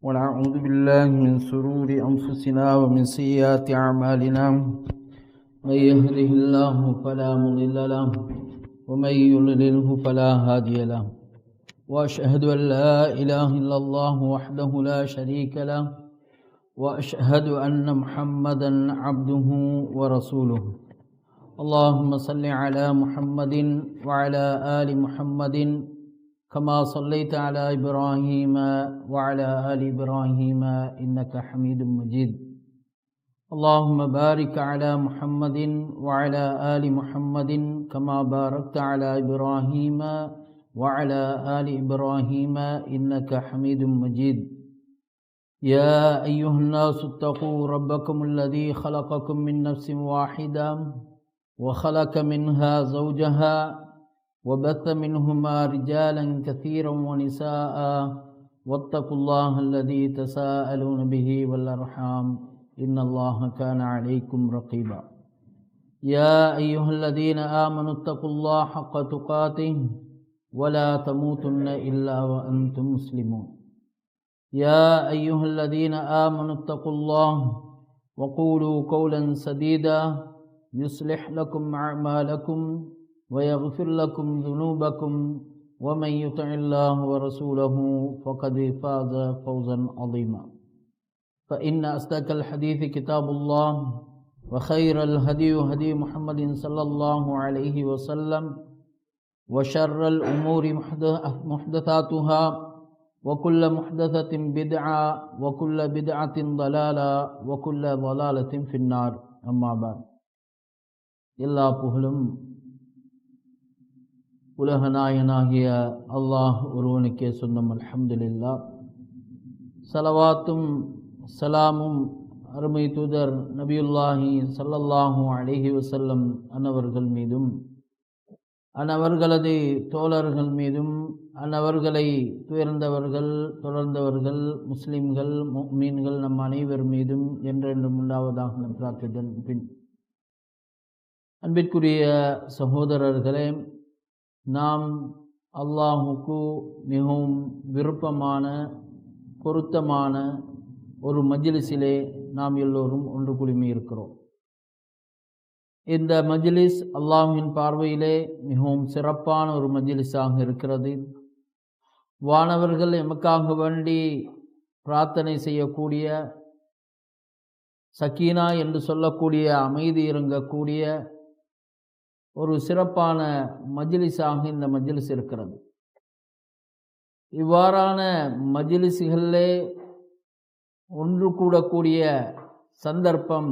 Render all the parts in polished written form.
ونعوذ بالله من شرور أنفسنا ومن سيئات أعمالنا من يهده الله فلا مضل له ومن يضلله فلا هادي له وأشهد أن لا إله إلا الله وحده لا شريك له وأشهد أن محمدا عبده ورسوله اللهم صل على محمد وعلى آل محمد كما صليت على إبراهيم وعلى آل إبراهيم إنك حميد مجيد اللهم بارك على محمد وعلى آل محمد كما باركت على إبراهيم وعلى آل إبراهيم إنك حميد مجيد يا أيها الناس اتقوا ربكم الذي خلقكم من نفس واحدة وخلق منها زوجها وبث منهما رجالا كثيرا ونساء واتقوا الله الذي تساءلون به والأرحام إن الله كان عليكم رقيبا يا أيها الذين آمنوا اتقوا الله حق تقاته ولا تموتن إلا وأنتم مسلمون يا أيها الذين آمنوا اتقوا الله وقولوا قولا سديدا يصلح لكم أعمالكم ويغفر لكم ذنوبكم ومن يطع الله ورسوله فقد فاز فوزا عظيما فإن أصدق الحديث كتاب الله وخير الهدي هدي محمد صلى الله عليه وسلم وشر الأمور محدثاتها وكل محدثة بدعة وكل بدعة ضلالة وكل ضلالة في النار أما بعد எல்லா புகழும் உலகநாயனாகிய அல்லாஹ் ஒருவனுக்கே சொந்தம். அல்ஹம்துலில்லாஹ். ஸலவாத்தும் சலாமும் அருமை தூதர் நபியுல்லாஹி ஸல்லல்லாஹு அலைஹி வஸல்லம் அன்னவர்கள் மீதும் அன்னவர்களது தோழர்கள் மீதும் அன்னவர்களை துயர்ந்தவர்கள் தொடர்ந்தவர்கள் முஸ்லிம்கள் முஃமின்கள் நம் அனைவர் மீதும் என்றென்றும் உண்டாவதாக பிரார்த்தித்தல். பின் அன்பிற்குரிய சகோதரர்களே, நாம் அல்லாஹுக்கு மிகவும் விருப்பமான பொருத்தமான ஒரு மஜ்லிஸிலே நாம் எல்லோரும் ஒன்று குழுமி இருக்கிறோம். இந்த மஜ்லிஸ் அல்லாஹ்வின் பார்வையிலே மிகவும் சிறப்பான ஒரு மஜ்லிஸாக இருக்கிறது. வானவர்கள் எமக்காக வேண்டி பிரார்த்தனை செய்யக்கூடிய, சக்கீனா என்று சொல்லக்கூடிய அமைதி இறங்கக்கூடிய ஒரு சிறப்பான மஜ்லிஸாக இந்த மஜ்லிஸ் இருக்கிறது. இவ்வாறான மஜ்லிஸ்களிலே ஒன்று கூடக்கூடிய சந்தர்ப்பம்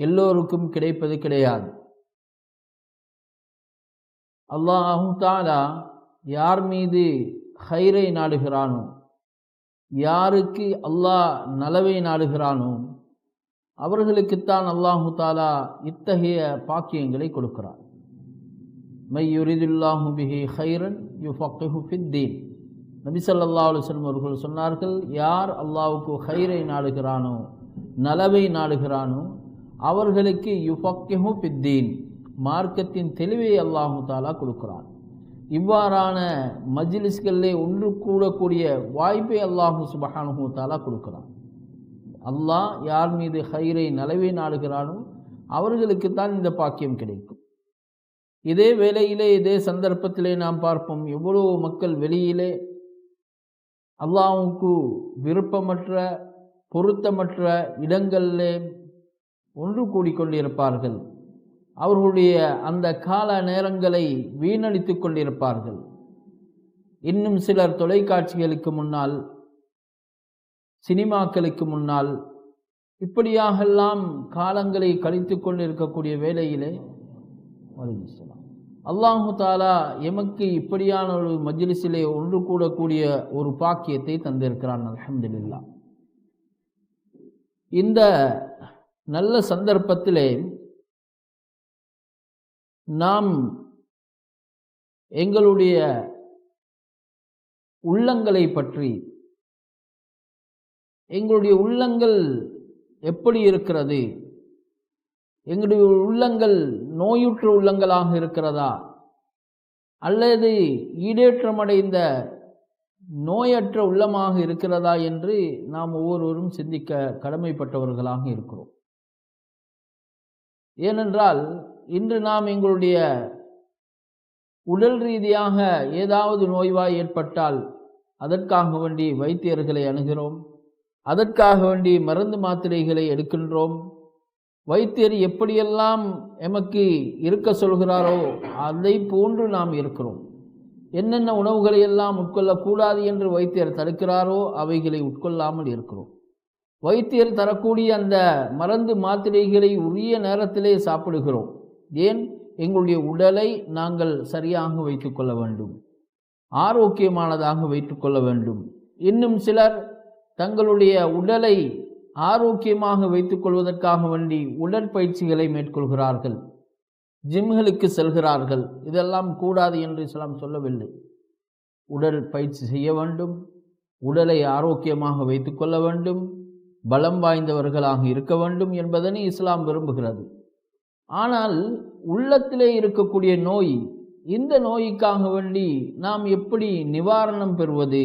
எல்லோருக்கும் கிடைப்பது கிடையாது. அல்லாஹ் தஆலா யார் மீது ஹைரை நாடுகிறானோ, யாருக்கு அல்லாஹ் நலவை நாடுகிறானோ அவர்களுக்குத்தான் அல்லாஹு தஆலா இத்தகைய பாக்கியங்களை கொடுக்கிறார். மை யுரிதுல்லாஹு பிஹி ஹைரன் யுஃபக்கிஹு ஃபித்தீன். நபி ஸல்லல்லாஹு அலைஹி வஸல்லம் அவர்கள் சொன்னார்கள், யார் அல்லாஹ்வுக்கு ஹைரை நாடுகிறானோ, நலவை நாடுகிறானோ அவர்களுக்கு யுஃபக்கிஹு ஃபித்தீன், மார்க்கத்தின் தெளிவை அல்லாஹு தஆலா கொடுக்கிறார். இவ்வாறான மஜ்லிஸ்களிலே ஒன்று கூடக்கூடிய வாய்ப்பை அல்லாஹு சுப்ஹானஹு வ தஆலா கொடுக்கிறார். அல்லாஹ் யார் மீது ஹைரை நலவை நாடுகிறானோ அவர்களுக்குத்தான் இந்த பாக்கியம் கிடைக்கும். இதே வேளையிலே இதே சந்தர்ப்பத்திலே நாம் பார்ப்போம், எவ்வளவு மக்கள் வெளியிலே அல்லாஹ்வுக்கு விருப்பமற்ற பொருத்தமற்ற இடங்களிலே ஒன்று கூடிக்கொண்டிருப்பார்கள். அவர்களுடைய அந்த கால நேரங்களை வீணடித்து கொண்டிருப்பார்கள். இன்னும் சிலர் தொலைக்காட்சிகளுக்கு முன்னால், சினிமாக்களுக்கு முன்னால் இப்படியாகலாம் காலங்களை கழித்து கொண்டிருக்கக்கூடிய வேளையிலே அல்லாஹு தஆலா எமக்கு இப்படியான ஒரு மஜ்லிஸிலே ஒன்று கூடக்கூடிய ஒரு பாக்கியத்தை தந்திருக்கிறான். அல்ஹம்துலில்லாஹ். இந்த நல்ல சந்தர்ப்பத்திலே நாம் எங்களுடைய உள்ளங்களை பற்றி, எங்களுடைய உள்ளங்கள் எப்படி இருக்கிறது, எங்களுடைய உள்ளங்கள் நோயுற்ற உள்ளங்களாக இருக்கிறதா அல்லது ஈடேற்றமடைந்த நோயற்ற உள்ளமாக இருக்கிறதா என்று நாம் ஒவ்வொருவரும் சிந்திக்க கடமைப்பட்டவர்களாக இருக்கிறோம். ஏனென்றால் இன்று நாம் எங்களுடைய உடல் ரீதியாக ஏதாவது நோய்வாய் ஏற்பட்டால் அதற்காக வேண்டி வைத்தியர்களை அணுகிறோம், அதற்காக வேண்டி மருந்து மாத்திரைகளை எடுக்கின்றோம். வைத்தியர் எப்படியெல்லாம் எமக்கு இருக்க சொல்கிறாரோ அதை போன்று நாம் இருக்கிறோம். என்னென்ன உணவுகளை எல்லாம் உட்கொள்ளக்கூடாது என்று வைத்தியர் தடுக்கிறாரோ அவைகளை உட்கொள்ளாமல் இருக்கிறோம். வைத்தியர் தரக்கூடிய அந்த மருந்து மாத்திரைகளை உரிய நேரத்திலே சாப்பிடுகிறோம். ஏன்? எங்களுடைய உடலை நாங்கள் சரியாக வைத்துக்கொள்ள வேண்டும், ஆரோக்கியமானதாக வைத்துக்கொள்ள வேண்டும். இன்னும் சிலர் தங்களுடைய உடலை ஆரோக்கியமாக வைத்துக்கொள்வதற்காக வேண்டி உடற்பயிற்சிகளை மேற்கொள்கிறார்கள், ஜிம்களுக்கு செல்கிறார்கள். இதெல்லாம் கூடாது என்று இஸ்லாம் சொல்லவில்லை. உடல் பயிற்சி செய்ய வேண்டும், உடலை ஆரோக்கியமாக வைத்துக்கொள்ள வேண்டும், பலம் வாய்ந்தவர்களாக இருக்க வேண்டும் என்பதனை இஸ்லாம் விரும்புகிறது. ஆனால் உள்ளத்திலே இருக்கக்கூடிய நோய், இந்த நோய்க்காக வேண்டி நாம் எப்படி நிவாரணம் பெறுவது?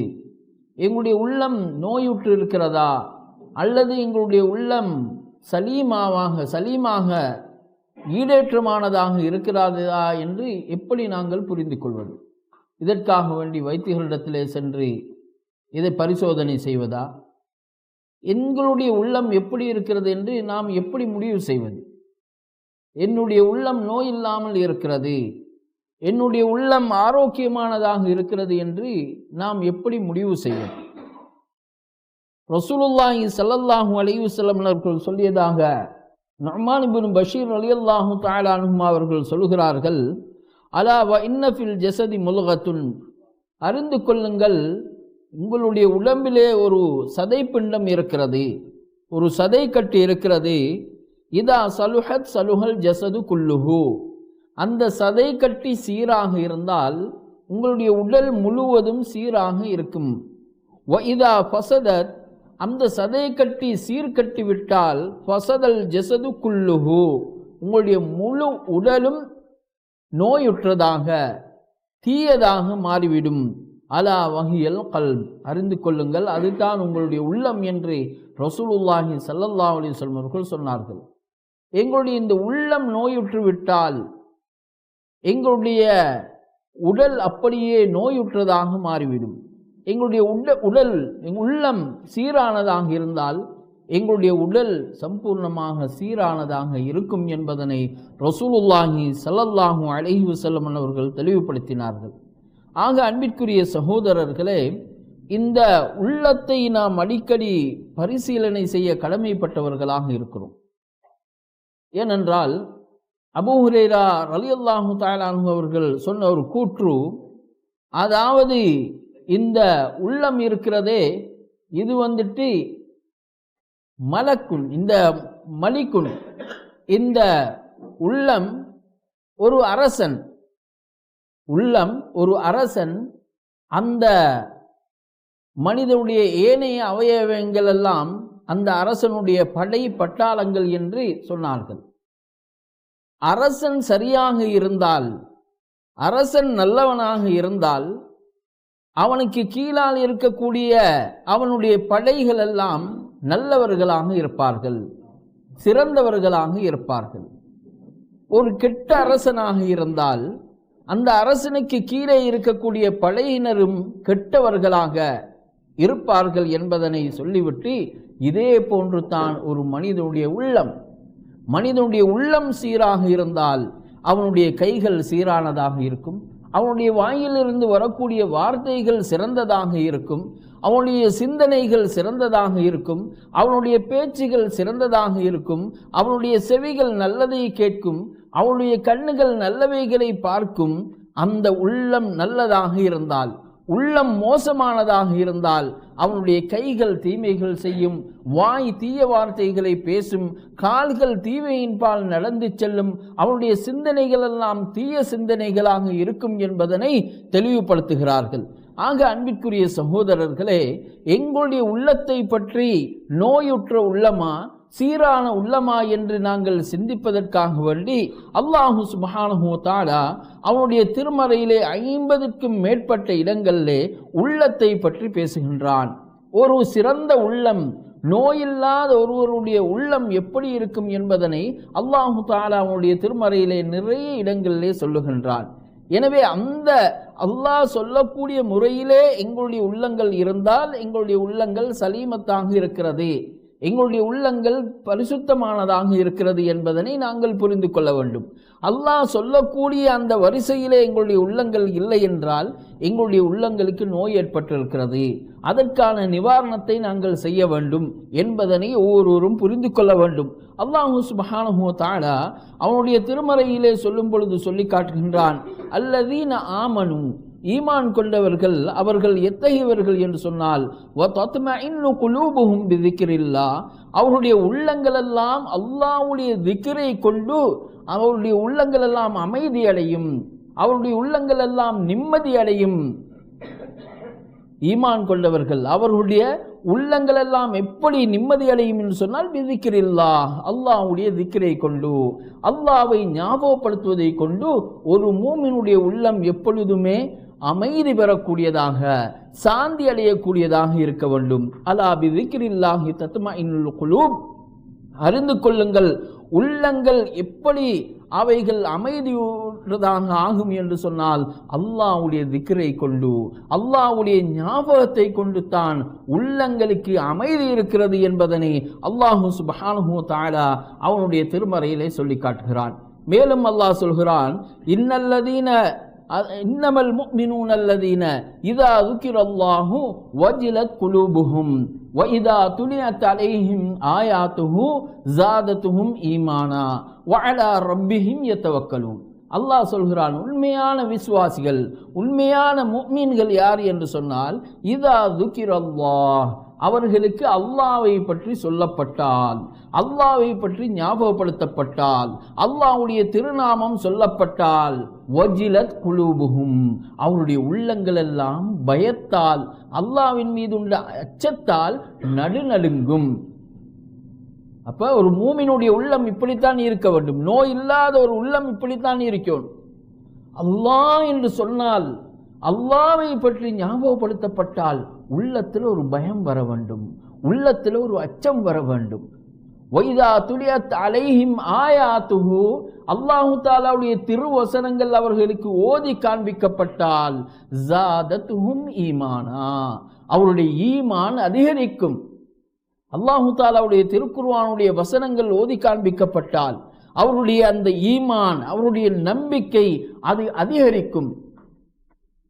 எங்களுடைய உள்ளம் நோயுற்று இருக்கிறதா அல்லது எங்களுடைய உள்ளம் சலீமாக ஈடேற்றமானதாக இருக்கிறதா என்று எப்படி நாங்கள் புரிந்து கொள்வது? இதற்காக வேண்டி வைத்தியர்களிடத்திலே சென்று இதை பரிசோதனை செய்வதா? எங்களுடைய உள்ளம் எப்படி இருக்கிறது என்று நாம் எப்படி முடிவு செய்வது? என்னுடைய உள்ளம் நோய் இல்லாமல் இருக்கிறது, என்னுடைய உள்ளம் ஆரோக்கியமானதாக இருக்கிறது என்று நாம் எப்படி முடிவு செய்வது? ரசூலுல்லாஹி ஸல்லல்லாஹு அலைஹி வஸல்லம் அவர்கள் சொல்லியதாக நுஅமான் இப்னு பஷீர் ரலியல்லாஹு தஆலா அன்ஹு அவர்கள் சொல்கிறார்கள், அலா வ இன்ன ஃபில் ஜஸதி முல்கத்துன், அறிந்து கொள்ளுங்கள், உங்களுடைய உடம்பிலே ஒரு சதை பிண்டம் இருக்கிறது, ஒரு சதை கட்டு இருக்கிறது. இதா சலுஹத் சலுஹல் ஜஸது குல்லுஹு, அந்த சதை கட்டி சீராக இருந்தால் உங்களுடைய உடல் முழுவதும் சீராக இருக்கும். வ இதா ஃபஸதத், அந்த சதை கட்டி சீர்கட்டி விட்டால் ஃபஸதல் ஜஸது குல்லுஹு, உங்களுடைய முழு உடலும் நோயுற்றதாக தீயதாக மாறிவிடும். அலா வஹியல் கல்ப், அறிந்து கொள்ளுங்கள், அதுதான் உங்களுடைய உள்ளம் என்று ரசூலுல்லாஹி ஸல்லல்லாஹு அலைஹி வஸல்லம் அவர்கள் சொன்னார்கள். எங்களுடைய இந்த உள்ளம் நோயுற்று விட்டால் எங்களுடைய உடல் அப்படியே நோயுற்றதாக மாறிவிடும். எங்களுடைய உள்ளம் சீரானதாக இருந்தால் எங்களுடைய உடல் சம்பூர்ணமாக சீரானதாக இருக்கும் என்பதனை ரசூலுல்லாஹி ஸல்லல்லாஹு அலைஹி வஸல்லம் அவர்கள் தெளிவுபடுத்தினார்கள். ஆக அன்பிற்குரிய சகோதரர்களே, இந்த உள்ளத்தை நாம் அடிக்கடி பரிசீலனை செய்ய கடமைப்பட்டவர்களாக இருக்கிறோம். ஏனென்றால் அபூ ஹுரைரா ரலியல்லாஹு தஆலா அன்ஹு அவர்கள் சொன்ன ஒரு கூற்று, அதாவது இந்த உள்ளம் இருக்கிறதே இது மலக்குன், இந்த மலிக்குன், இந்த உள்ளம் ஒரு அரசன், உள்ளம் ஒரு அரசன். அந்த மனிதனுடைய ஏனைய அவயவங்கள் எல்லாம் அந்த அரசனுடைய படை பட்டாளங்கள் என்று சொன்னார்கள். அரசன் சரியாக இருந்தால், அரசன் நல்லவனாக இருந்தால், அவனுக்கு கீழால் இருக்கக்கூடிய அவனுடைய படைகள் எல்லாம் நல்லவர்களாக இருப்பார்கள், சிறந்தவர்களாக இருப்பார்கள். ஒரு கெட்ட அரசனாக இருந்தால் அந்த அரசனுக்கு கீழே இருக்கக்கூடிய படையினரும் கெட்டவர்களாக இருப்பார்கள் என்பதனை சொல்லிவிட்டு, இதே போன்று தான் ஒரு மனிதனுடைய உள்ளம். மனிதனுடைய உள்ளம் சீராக இருந்தால் அவனுடைய கைகள் சீரானதாக இருக்கும், அவனுடைய வாயிலிருந்து வரக்கூடிய வார்த்தைகள் சிறந்ததாக இருக்கும், அவனுடைய சிந்தனைகள் சிறந்ததாக இருக்கும், அவனுடைய பேச்சுகள் சிறந்ததாக இருக்கும், அவனுடைய செவிகள் நல்லதை கேட்கும், அவனுடைய கண்ணுகள் நல்லவைகளை பார்க்கும். அந்த உள்ளம் நல்லதாக இருந்தால், உள்ளம் மோசமானதாக இருந்தால் அவனுடைய கைகள் தீமைகள் செய்யும், வாய் தீய வார்த்தைகளை பேசும், கால்கள் தீமையின்பால் நடந்து செல்லும், அவனுடைய சிந்தனைகள் எல்லாம் தீய சிந்தனைகளாக இருக்கும் என்பதனை தெளிவுபடுத்துகிறார்கள். ஆக அன்பிற்குரிய சகோதரர்களே, எங்களுடைய உள்ளத்தை பற்றி நோயுற்ற உள்ளமா சீரான உள்ளமா என்று நாங்கள் சிந்திப்பதற்காக வேண்டி அல்லாஹு சுப்ஹானஹு வ தஆலா அவனுடைய திருமறையிலே 50க்கும் மேற்பட்ட இடங்களிலே உள்ளத்தை பற்றி பேசுகின்றான். ஒரு சிறந்த உள்ளம், நோயில்லாத ஒருவருடைய உள்ளம் எப்படி இருக்கும் என்பதனை அல்லாஹு தஆலா அவனுடைய திருமறையிலே நிறைய இடங்களிலே சொல்லுகின்றான். எனவே அந்த அல்லாஹ் சொல்லக்கூடிய முறையிலே எங்களுடைய உள்ளங்கள் இருந்தால் எங்களுடைய உள்ளங்கள் சலீமத்தாக இருக்கிறது, எங்களுடைய உள்ளங்கள் பரிசுத்தமானதாக இருக்கிறது என்பதனை நாங்கள் புரிந்து கொள்ள வேண்டும். அல்லாஹ் சொல்லக்கூடிய அந்த வரிசையிலே எங்களுடைய உள்ளங்கள் இல்லை என்றால் எங்களுடைய உள்ளங்களுக்கு நோய் ஏற்பட்டிருக்கிறது, அதற்கான நிவாரணத்தை நாங்கள் செய்ய வேண்டும் என்பதனை ஒவ்வொருவரும் புரிந்து கொள்ள வேண்டும். அல்லாஹ் சுப்ஹானஹு வ தஆலா அவனுடைய திருமறையிலே சொல்லும் பொழுது சொல்லி காட்டுகின்றான், அல்லதீன ஆமனு, ஈமான் கொண்டவர்கள் அவர்கள் எத்தகையவர்கள் என்று சொன்னால் வதத்மஇன்னு குலூபுஹும் பிதிக்ரில்லாஹ், அவருடைய உள்ளங்களெல்லாம் அல்லாஹ்வுடைய திக்ரை கொண்டு அவருடைய உள்ளங்களெல்லாம் அமைதி அடையும், அவருடைய உள்ளங்களெல்லாம் நிம்மதி அடையும். ஈமான் கொண்டவர்கள் அவர்களுடைய உள்ளங்களெல்லாம் எப்படி நிம்மதி அடையும் என்று சொன்னால் பிதிக்ரில்லாஹ், அல்லாஹ்வுடைய திக்ரை கொண்டு, அல்லாஹ்வை ஞாபகப்படுத்துவதை கொண்டு ஒரு மூமினுடைய உள்ளம் எப்பொழுதுமே அமைதி பெறக்கூடியதாக சாந்தி அடையக்கூடியதாக இருக்க வேண்டும். அலா பிதிக்ரில்லாஹி தத்மஇன்னுல் குலூப், அறிந்து கொள்ளுங்கள் உள்ளங்கள் எப்படி அவைகள் அமைதியுள்ளதாக ஆகும் என்று சொன்னால் அல்லாஹ்வுடைய திக்ரை கொண்டு, அல்லாஹ்வுடைய ஞாபகத்தை கொண்டு தான் உள்ளங்களுக்கு அமைதி இருக்கிறது என்பதனை அல்லாஹ் சுப்ஹானஹு வ தஆலா அவனுடைய திருமறையிலே சொல்லி காட்டுகிறான். மேலும் அல்லாஹ் சொல்கிறான், இன்னமல் முஃமினூன அல்லதீன இதா ذுகிரல்லாஹு வஜிலத் குலூபுஹும் வ இதா துலியத் அலைஹிம் ஆயாத்துஹு ஸாதத்துஹும் ஈமானா வ அலா ரப்பிஹிம் யதவக்கலூன். அல்லாஹ் சொல்கிறான், உண்மையான விசுவாசிகள், உண்மையான முஃமின்கள் யார் என்று சொன்னால் இதா ذுகிரல்லாஹ், அவர்களுக்கு அல்லாஹ்வை பற்றி சொல்லப்பட்டால், அல்லாஹ்வை பற்றி ஞாபகப்படுத்தப்பட்டால், அல்லாஹ்வுடைய திருநாமம் சொல்லப்பட்டால் வஜிலத் குலூபுஹும், அவருடைய உள்ளங்கள் எல்லாம் பயத்தால், அல்லாஹ்வின் மீது உள்ள அச்சத்தால் நடுநடுங்கும். அப்ப ஒரு மூமினுடைய உள்ளம் இப்படித்தான் இருக்க வேண்டும், நோய் இல்லாத ஒரு உள்ளம் இப்படித்தான் இருக்கும். அல்லாஹ் என்று சொன்னால், அல்லாஹ்வை பற்றி ஞாபகப்படுத்தப்பட்டால் உள்ளத்தில் ஒரு பயம் வர வேண்டும், உள்ளத்தில் ஒரு அச்சம் வர வேண்டும். வைதா துலியத் அலைஹிம் ஆயாத்துஹு, அல்லாஹு தஆலாவுடைய திருவசனங்கள் அவர்களுக்கு ஓதி காண்பிக்கப்பட்டால் ஸாதத்துஹும் ஈமானா, அவருடைய ஈமான் அதிகரிக்கும். அல்லாஹு தஆலாவுடைய திருக்குர்ஆனுடைய வசனங்கள் ஓதி காண்பிக்கப்பட்டால் அவருடைய அந்த ஈமான், அவருடைய நம்பிக்கை அது அதிகரிக்கும்.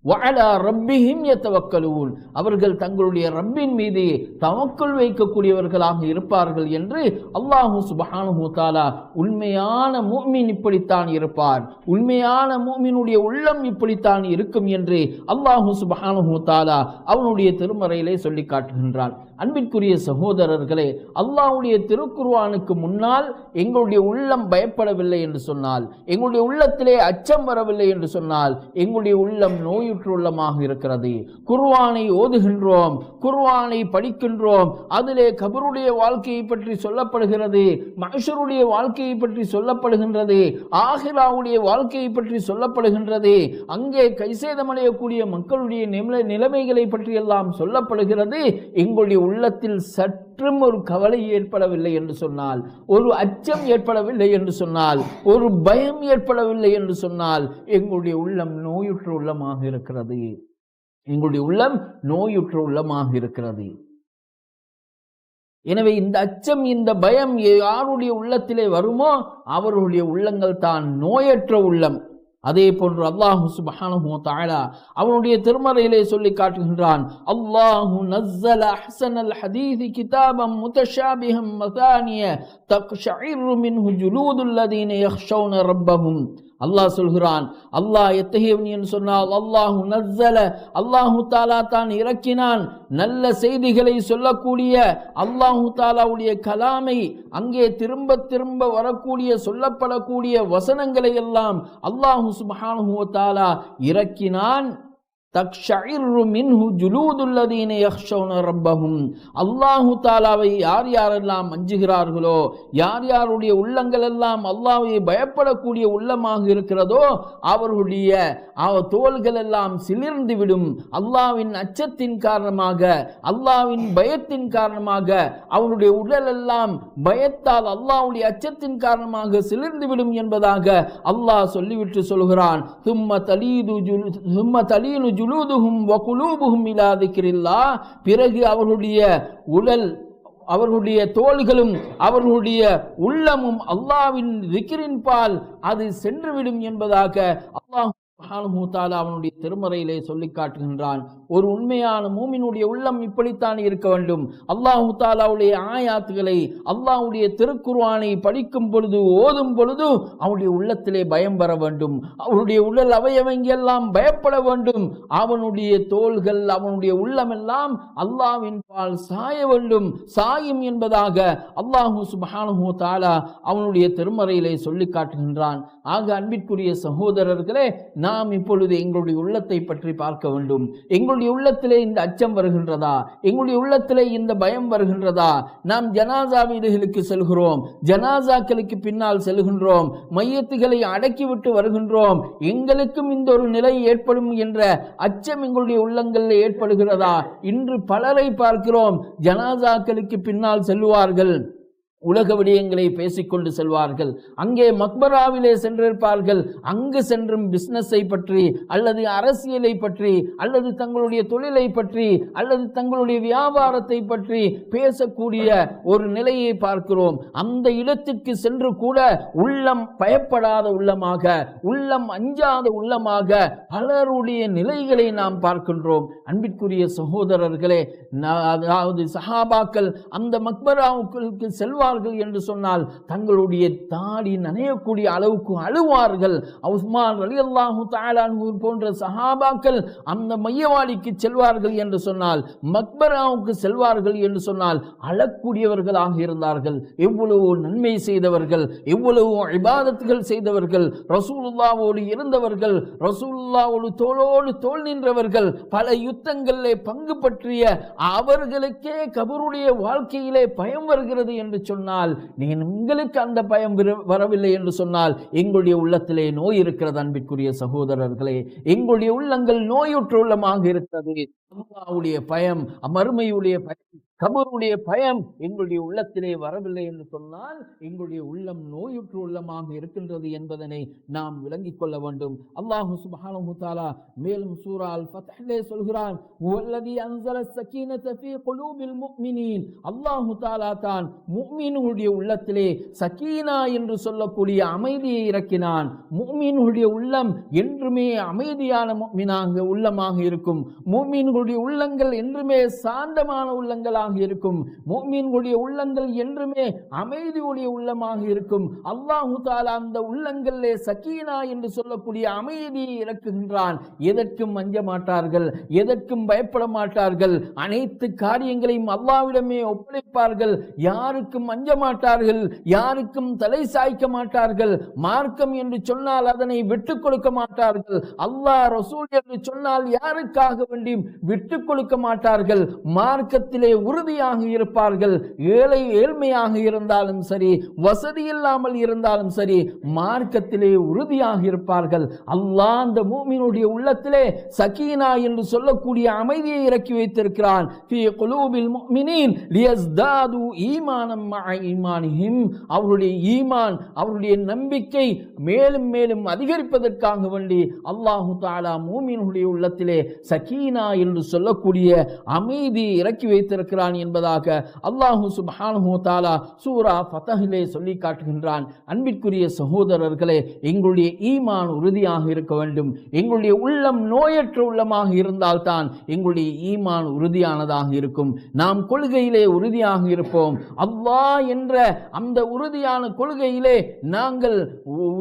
வஅலா ரப்பிஹிம் யதவக்கலூன், அவர்கள் தங்களுடைய ரப்பின் மீது தவக்குல் வைக்கக்கூடியவர்களாக இருப்பார்கள் என்று அல்லாஹ் சுப்ஹானஹு வ தஆலா உண்மையான முஃமின் இப்படித்தான் இருப்பார், உண்மையான முஃமினுடைய உள்ளம் இப்படித்தான் இருக்கும் என்று அல்லாஹ் சுப்ஹானஹு வ தஆலா அவனுடைய திருமறையிலே சொல்லி காட்டுகின்றான். அன்பிற்குரிய சகோதரர்களே, அல்லாஹ்வுடைய திருக்குர்ஆனுக்கு முன்னால் எங்களுடைய உள்ளம் பயப்படவில்லை என்று சொன்னால், எங்களுடைய உள்ளத்திலே அச்சம் வரவில்லை என்று சொன்னால் எங்களுடைய உள்ளம் நோயுற்ற உள்ளமாக இருக்கிறது. குர்ஆனை ஓதுகின்றோம், குர்ஆனை படிக்கின்றோம், அதிலே கபருடைய வாழ்க்கையை பற்றி சொல்லப்படுகிறது, மஹ்ஷருடைய வாழ்க்கையை பற்றி சொல்லப்படுகின்றது, ஆகிராவுடைய வாழ்க்கையை பற்றி சொல்லப்படுகின்றது, அங்கே கைசேதமடையக்கூடிய மக்களுடைய நிலைமைகளை பற்றி எல்லாம் சொல்லப்படுகிறது. எங்களுடைய உள்ளத்தில் சற்றும் ஒரு கவலை ஏற்படவில்லை என்று சொன்னால், ஒரு அச்சம் ஏற்படவில்லை என்று சொன்னால், ஒரு பயம் ஏற்படவில்லை என்று சொன்னால் எங்களுடைய உள்ளம் நோயுற்ற உள்ளமாக இருக்கிறது, எங்களுடைய உள்ளம் நோயுற்ற உள்ளமாக இருக்கிறது. எனவே இந்த அச்சம், இந்த பயம் யாருடைய உள்ளத்திலே வருமோ அவருடைய உள்ளங்கள் தான் நோயற்ற உள்ளம். அதே போன்று அல்லாஹ் சுப்ஹானஹு வ தஆலா அவனுடைய திருமறையிலே சொல்லி காட்டுகின்றான், அல்லாஹு நஸ்ஸல அஹ்ஸனல் ஹதீஸி கிதாபம் முத்தஷாபிஹம் மசானிய தக்ஷஇரு மின்ஹு ஜுலூதுல் லதீன யக்ஷௌன ரப்பஹும். அல்லாஹ் சொல்கிறான், அல்லாஹ் எத்தகையவன் என்று சொன்னால் அல்லாஹு நஸ்ஸல, அல்லாஹு தஆலா தான் இறக்கினான் நல்ல செய்திகளை சொல்லக்கூடிய அல்லாஹு தஆலாவுடைய கலாமை, அங்கே திரும்ப திரும்ப வரக்கூடிய சொல்லப்படக்கூடிய வசனங்களை எல்லாம் அல்லாஹு சுப்ஹானஹு வ தஆலா இறக்கினான். தக்ஷஇரு மின்ஹு ஜுலூதுல்லதீன யக்ஷௌன ரப்பஹும். அல்லாஹு தாலாவை யார் யாரெல்லாம் அஞ்சுகிறார்களோ, யார் யாருடைய உள்ளங்கள் எல்லாம் அல்லாஹ்வை பயப்படக்கூடிய உள்ளமாக இருக்கிறதோ அவர்களுடைய தோள்கள் எல்லாம் சிலிர்ந்து விடும். அல்லாஹ்வின் அச்சத்தின் காரணமாக, அல்லாஹ்வின் பயத்தின் காரணமாக அவருடைய உடல் எல்லாம் பயத்தால் அல்லாஹ்வுடைய அச்சத்தின் காரணமாக சிலிர்ந்து விடும் என்பதாக அல்லாஹ் சொல்லிவிட்டு சொல்கிறான். ஜுலூதுஹும் வ குலூபுஹும் இலா திக்ரில்லாஹ். பிறகு அவர்களுடைய உடல், அவர்களுடைய தோள்களும் அவர்களுடைய உள்ளமும் அல்லாஹ்வின் திக்ரின் பால் அது சென்றுவிடும் என்பதாக அல்லாஹ் சுப்ஹானஹு தஆலா அவனுடைய திருமறையிலே சொல்லி காட்டுகின்றான். ஒரு உண்மையான மூமினுடைய உள்ளம் இப்படித்தான் இருக்க வேண்டும். அல்லாஹு தஆலாவுடைய ஆயாத்துகளை, அல்லாஹ்வுடைய திருக்குர்ஆனை படிக்கும் பொழுது, ஓதும் பொழுது அவனுடைய உள்ளத்திலே பயம் வர வேண்டும். அவனுடைய உடல் அவயவங்கெல்லாம் பயப்பட வேண்டும். அவனுடைய தோள்கள், அவனுடைய உள்ளமெல்லாம் அல்லாஹ்வின் பால் சாய வேண்டும், சாயும் என்பதாக அல்லாஹு சுப்ஹானஹு தஆலா அவனுடைய திருமறையிலே சொல்லி காட்டுகின்றான். ஆக அன்பிற்குரிய சகோதரர்களே, நாம் இப்பொழுது எங்களுடைய உள்ளத்தை பற்றி பார்க்க வேண்டும். எங்களுடைய உள்ளத்திலே இந்த அச்சம் வருகின்றதா? எங்களுடைய உள்ளத்திலே இந்த பயம் வருகின்றதா? நாம் ஜனாசா வீடுகளுக்கு செல்கிறோம், ஜனாசாக்களுக்கு பின்னால் செல்கின்றோம், மையத்துகளை அடக்கிவிட்டு வருகின்றோம். எங்களுக்கும் இந்த ஒரு நிலை ஏற்படும் என்ற அச்சம் எங்களுடைய உள்ளங்களில் ஏற்படுகிறதா? இன்று பலரை பார்க்கிறோம், ஜனாசாக்களுக்கு பின்னால் செல்வார்கள், உலக விடயங்களை பேசிக்கொண்டு செல்வார்கள். அங்கே மக்பராவிலே சென்றிருப்பார்கள். அங்கு சென்றும் பிசினஸை பற்றி, அல்லது அரசியலை பற்றி, அல்லது தங்களுடைய தொழிலை பற்றி, அல்லது தங்களுடைய வியாபாரத்தை பற்றி பேசக்கூடிய ஒரு நிலையை பார்க்கிறோம். அந்த இடத்திற்கு சென்று கூட உள்ளம் பயப்படாத உள்ளமாக, உள்ளம் அஞ்சாத உள்ளமாக பலருடைய நிலைகளை நாம் பார்க்கின்றோம். அன்பிற்குரிய சகோதரர்களே, அதாவது சஹாபாக்கள் அந்த மக்பராவுக்கு செல்வார்கள் என்று சொன்னால் தங்களுடைய தாடி நனையக்கூடிய அளவுக்கு அழுவார்கள். உஸ்மான் ரலியல்லாஹு தஆலா அன்ஹு போன்ற சஹாபாக்கள் அந்த மையவாடிக்கு செல்வார்கள் என்று சொன்னால், மக்பராவுக்கு செல்வார்கள் என்று சொன்னால் அழக்கூடியவர்களாக இருந்தார்கள். எவ்வளவு நன்மை செய்தவர்கள், எவ்வளவு இபாதத்துகள் செய்தவர்கள், ரசூலுல்லாஹ்வோடு இருந்தவர்கள், ரசூலுல்லாஹ்வோடு தோளோடு தோள் நின்றவர்கள், பல யுத்தங்களிலே பங்கு பற்றிய அவர்களுக்கே கபருடைய வாழ்க்கையிலே பயம் வருகிறது என்று சொன்னால், உங்களுக்கு அந்த பயம் வரவில்லை என்று சொன்னால் எங்களுடைய உள்ளத்திலே நோய் இருக்கிறது. அன்பிற்குரிய சகோதரர்களே, எங்களுடைய உள்ளங்கள் நோயுற்ற உள்ளமாக இருக்கிறது. அல்லாஹ்வுடைய பயம், மறுமையுடைய பயம், கபருடைய பயம் எங்களுடைய உள்ளத்திலே வரவில்லை என்று சொன்னால் எங்களுடைய உள்ளம் நோயுற்ற உள்ளமாக இருக்கின்றது என்பதனை நாம் விளங்கிக் கொள்ள வேண்டும். அல்லாஹு சுப்ஹானஹு தஆலா மேலும் சூரா அல் ஃபத்ஹிலே சொல்கிறான், வல்லதி அன்ஸல ஸகீனத ஃபீ குலூபில் முஃமினீன். அல்லாஹு தஆலா தான் முஃமினுடைய உள்ளத்திலே சகீனா என்று சொல்லக்கூடிய அமைதியை இறக்கினான். முஃமினுடைய உள்ளம் என்றுமே அமைதியான முஃமினாக உள்ளமாக இருக்கும். முஃமினுடைய உள்ளங்கள் என்றுமே சாந்தமான உள்ளங்களாக இருக்கும். முஃமின்களுடைய உள்ளங்கள் என்றுமே அமைதியுடைய உள்ளமாக இருக்கும். அல்லாஹு தஆலா அந்த உள்ளங்களிலே சகீனா என்று சொல்லக்கூடிய அமைதியை இறக்குகின்றான். எதற்கும் அஞ்ச மாட்டார்கள், எதற்கும் பயப்பட மாட்டார்கள். அனைத்து காரியங்களையும் அல்லாஹ்விடமே ஒப்படைப்பார்கள். யாருக்கும் அஞ்ச மாட்டார்கள், யாருக்கும் தலை சாய்க்க மாட்டார்கள். மார்க்கம் என்று சொன்னால் அதனை விட்டுக் கொடுக்க மாட்டார்கள். அல்லாஹ் ரசூல் என்று சொன்னால் யாருக்காக வேண்டி விட்டுக் கொடுக்க மாட்டார்கள். மார்க்கத்திலே உறுதியாக இருப்பார்கள். ஏழ்மையாக இருந்தாலும் சரி, வசதி இல்லாமல் இருந்தாலும் சரி, மார்க்கத்திலே உறுதியாக இருப்பார்கள். அல்லாஹ் அந்த மூமினுடைய உள்ளத்திலே சகீனா என்று சொல்லக்கூடிய அமைதியை இறக்கி வைத்திருக்கிறான். ஃபீ குலூபில் முஃமினீன் லியஸ்தாது ஈமானம் மஅ ஈமானிஹிம். அவருடைய ஈமான், அவருடைய நம்பிக்கை மேலும் மேலும் அதிகரிப்பதற்காக வேண்டி அல்லாஹு தஆலா மூமினுடைய உள்ளத்திலே சகீனா என்று சொல்லக்கூடிய அமைதியை இறக்கி வைத்திருக்கிறான் என்பதாக அல்லாஹு சுப்ஹானஹு தஆலா சூரா ஃபத்ஹிலே சொல்லி காட்டுகின்றான். அன்பிற்குரிய சகோதரர்களே, எங்களுடைய ஈமான் உறுதியாக இருக்க வேண்டும். எங்களுடைய உள்ளம் நோயற்ற உள்ளமாக இருந்தால்தான் எங்களுடைய ஈமான் உறுதியானதாக இருக்கும். நாம் கொள்கையிலே உறுதியாக இருப்போம். அல்லாஹ் என்ற அந்த உறுதியான கொள்கையிலே நாங்கள்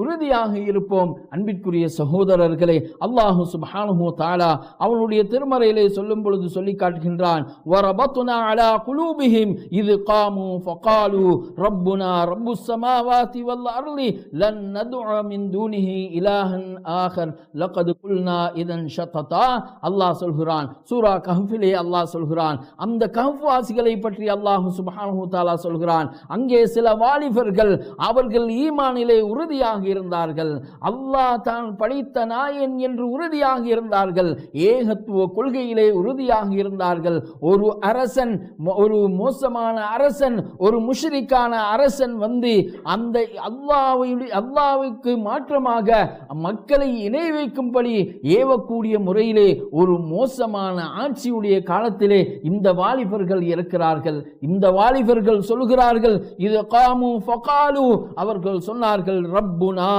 உறுதியாக இருப்போம். அன்பிற்குரிய சகோதரர்களே, அல்லாஹு சுப்ஹானஹு தஆலா அவனுடைய திருமறையிலே சொல்லும் பொழுது சொல்லி காட்டுகின்றான், வரபத்னா அலா குலூபிஹிம் இது காமு ஃபகாலு ரப்புனா ரப்புஸ் ஸமாவாதி வல் அர்லி லன் நதுஅ மின் தூனிஹி இலாஹன் ஆகர் லகத் குல்னா இதன் ஷததா. அல்லாஹ் சொல்கிறான், சூரா கஹ்ஃபிலே அல்லாஹ் சொல்கிறான், அந்த கஹ்ஃப் வாசிகளை பற்றி அல்லாஹ் சுப்ஹானஹு வ தஆலா சொல்கிறான், அங்கே சில வாலிபர்கள் அவர்கள் ஈமானிலே உறுதியாக இருந்தார்கள், அல்லாஹ் தான் படைத்த நாயன் என்று உறுதியாக இருந்தார்கள், ஏகத்துவ கொள்கையிலே உறுதியாக இருந்தார்கள். ஒரு அரசன், ஒரு மோசமான அரசன், ஒரு முஷ்ரிக்கான அரசன் வந்து அந்த அல்லாஹ்வுக்கு மாற்றமாக மக்களை இணை வைக்கும்படி ஏவக்கூடிய முறையிலே ஒரு மோசமான ஆட்சியுடைய காலத்திலே இந்த வாலிபர்கள் இருக்கிறார்கள். இந்த வாலிபர்கள் சொல்கிறார்கள், இது காமு ஃபகாலு, அவர்கள் சொன்னார்கள், ரப்புனா,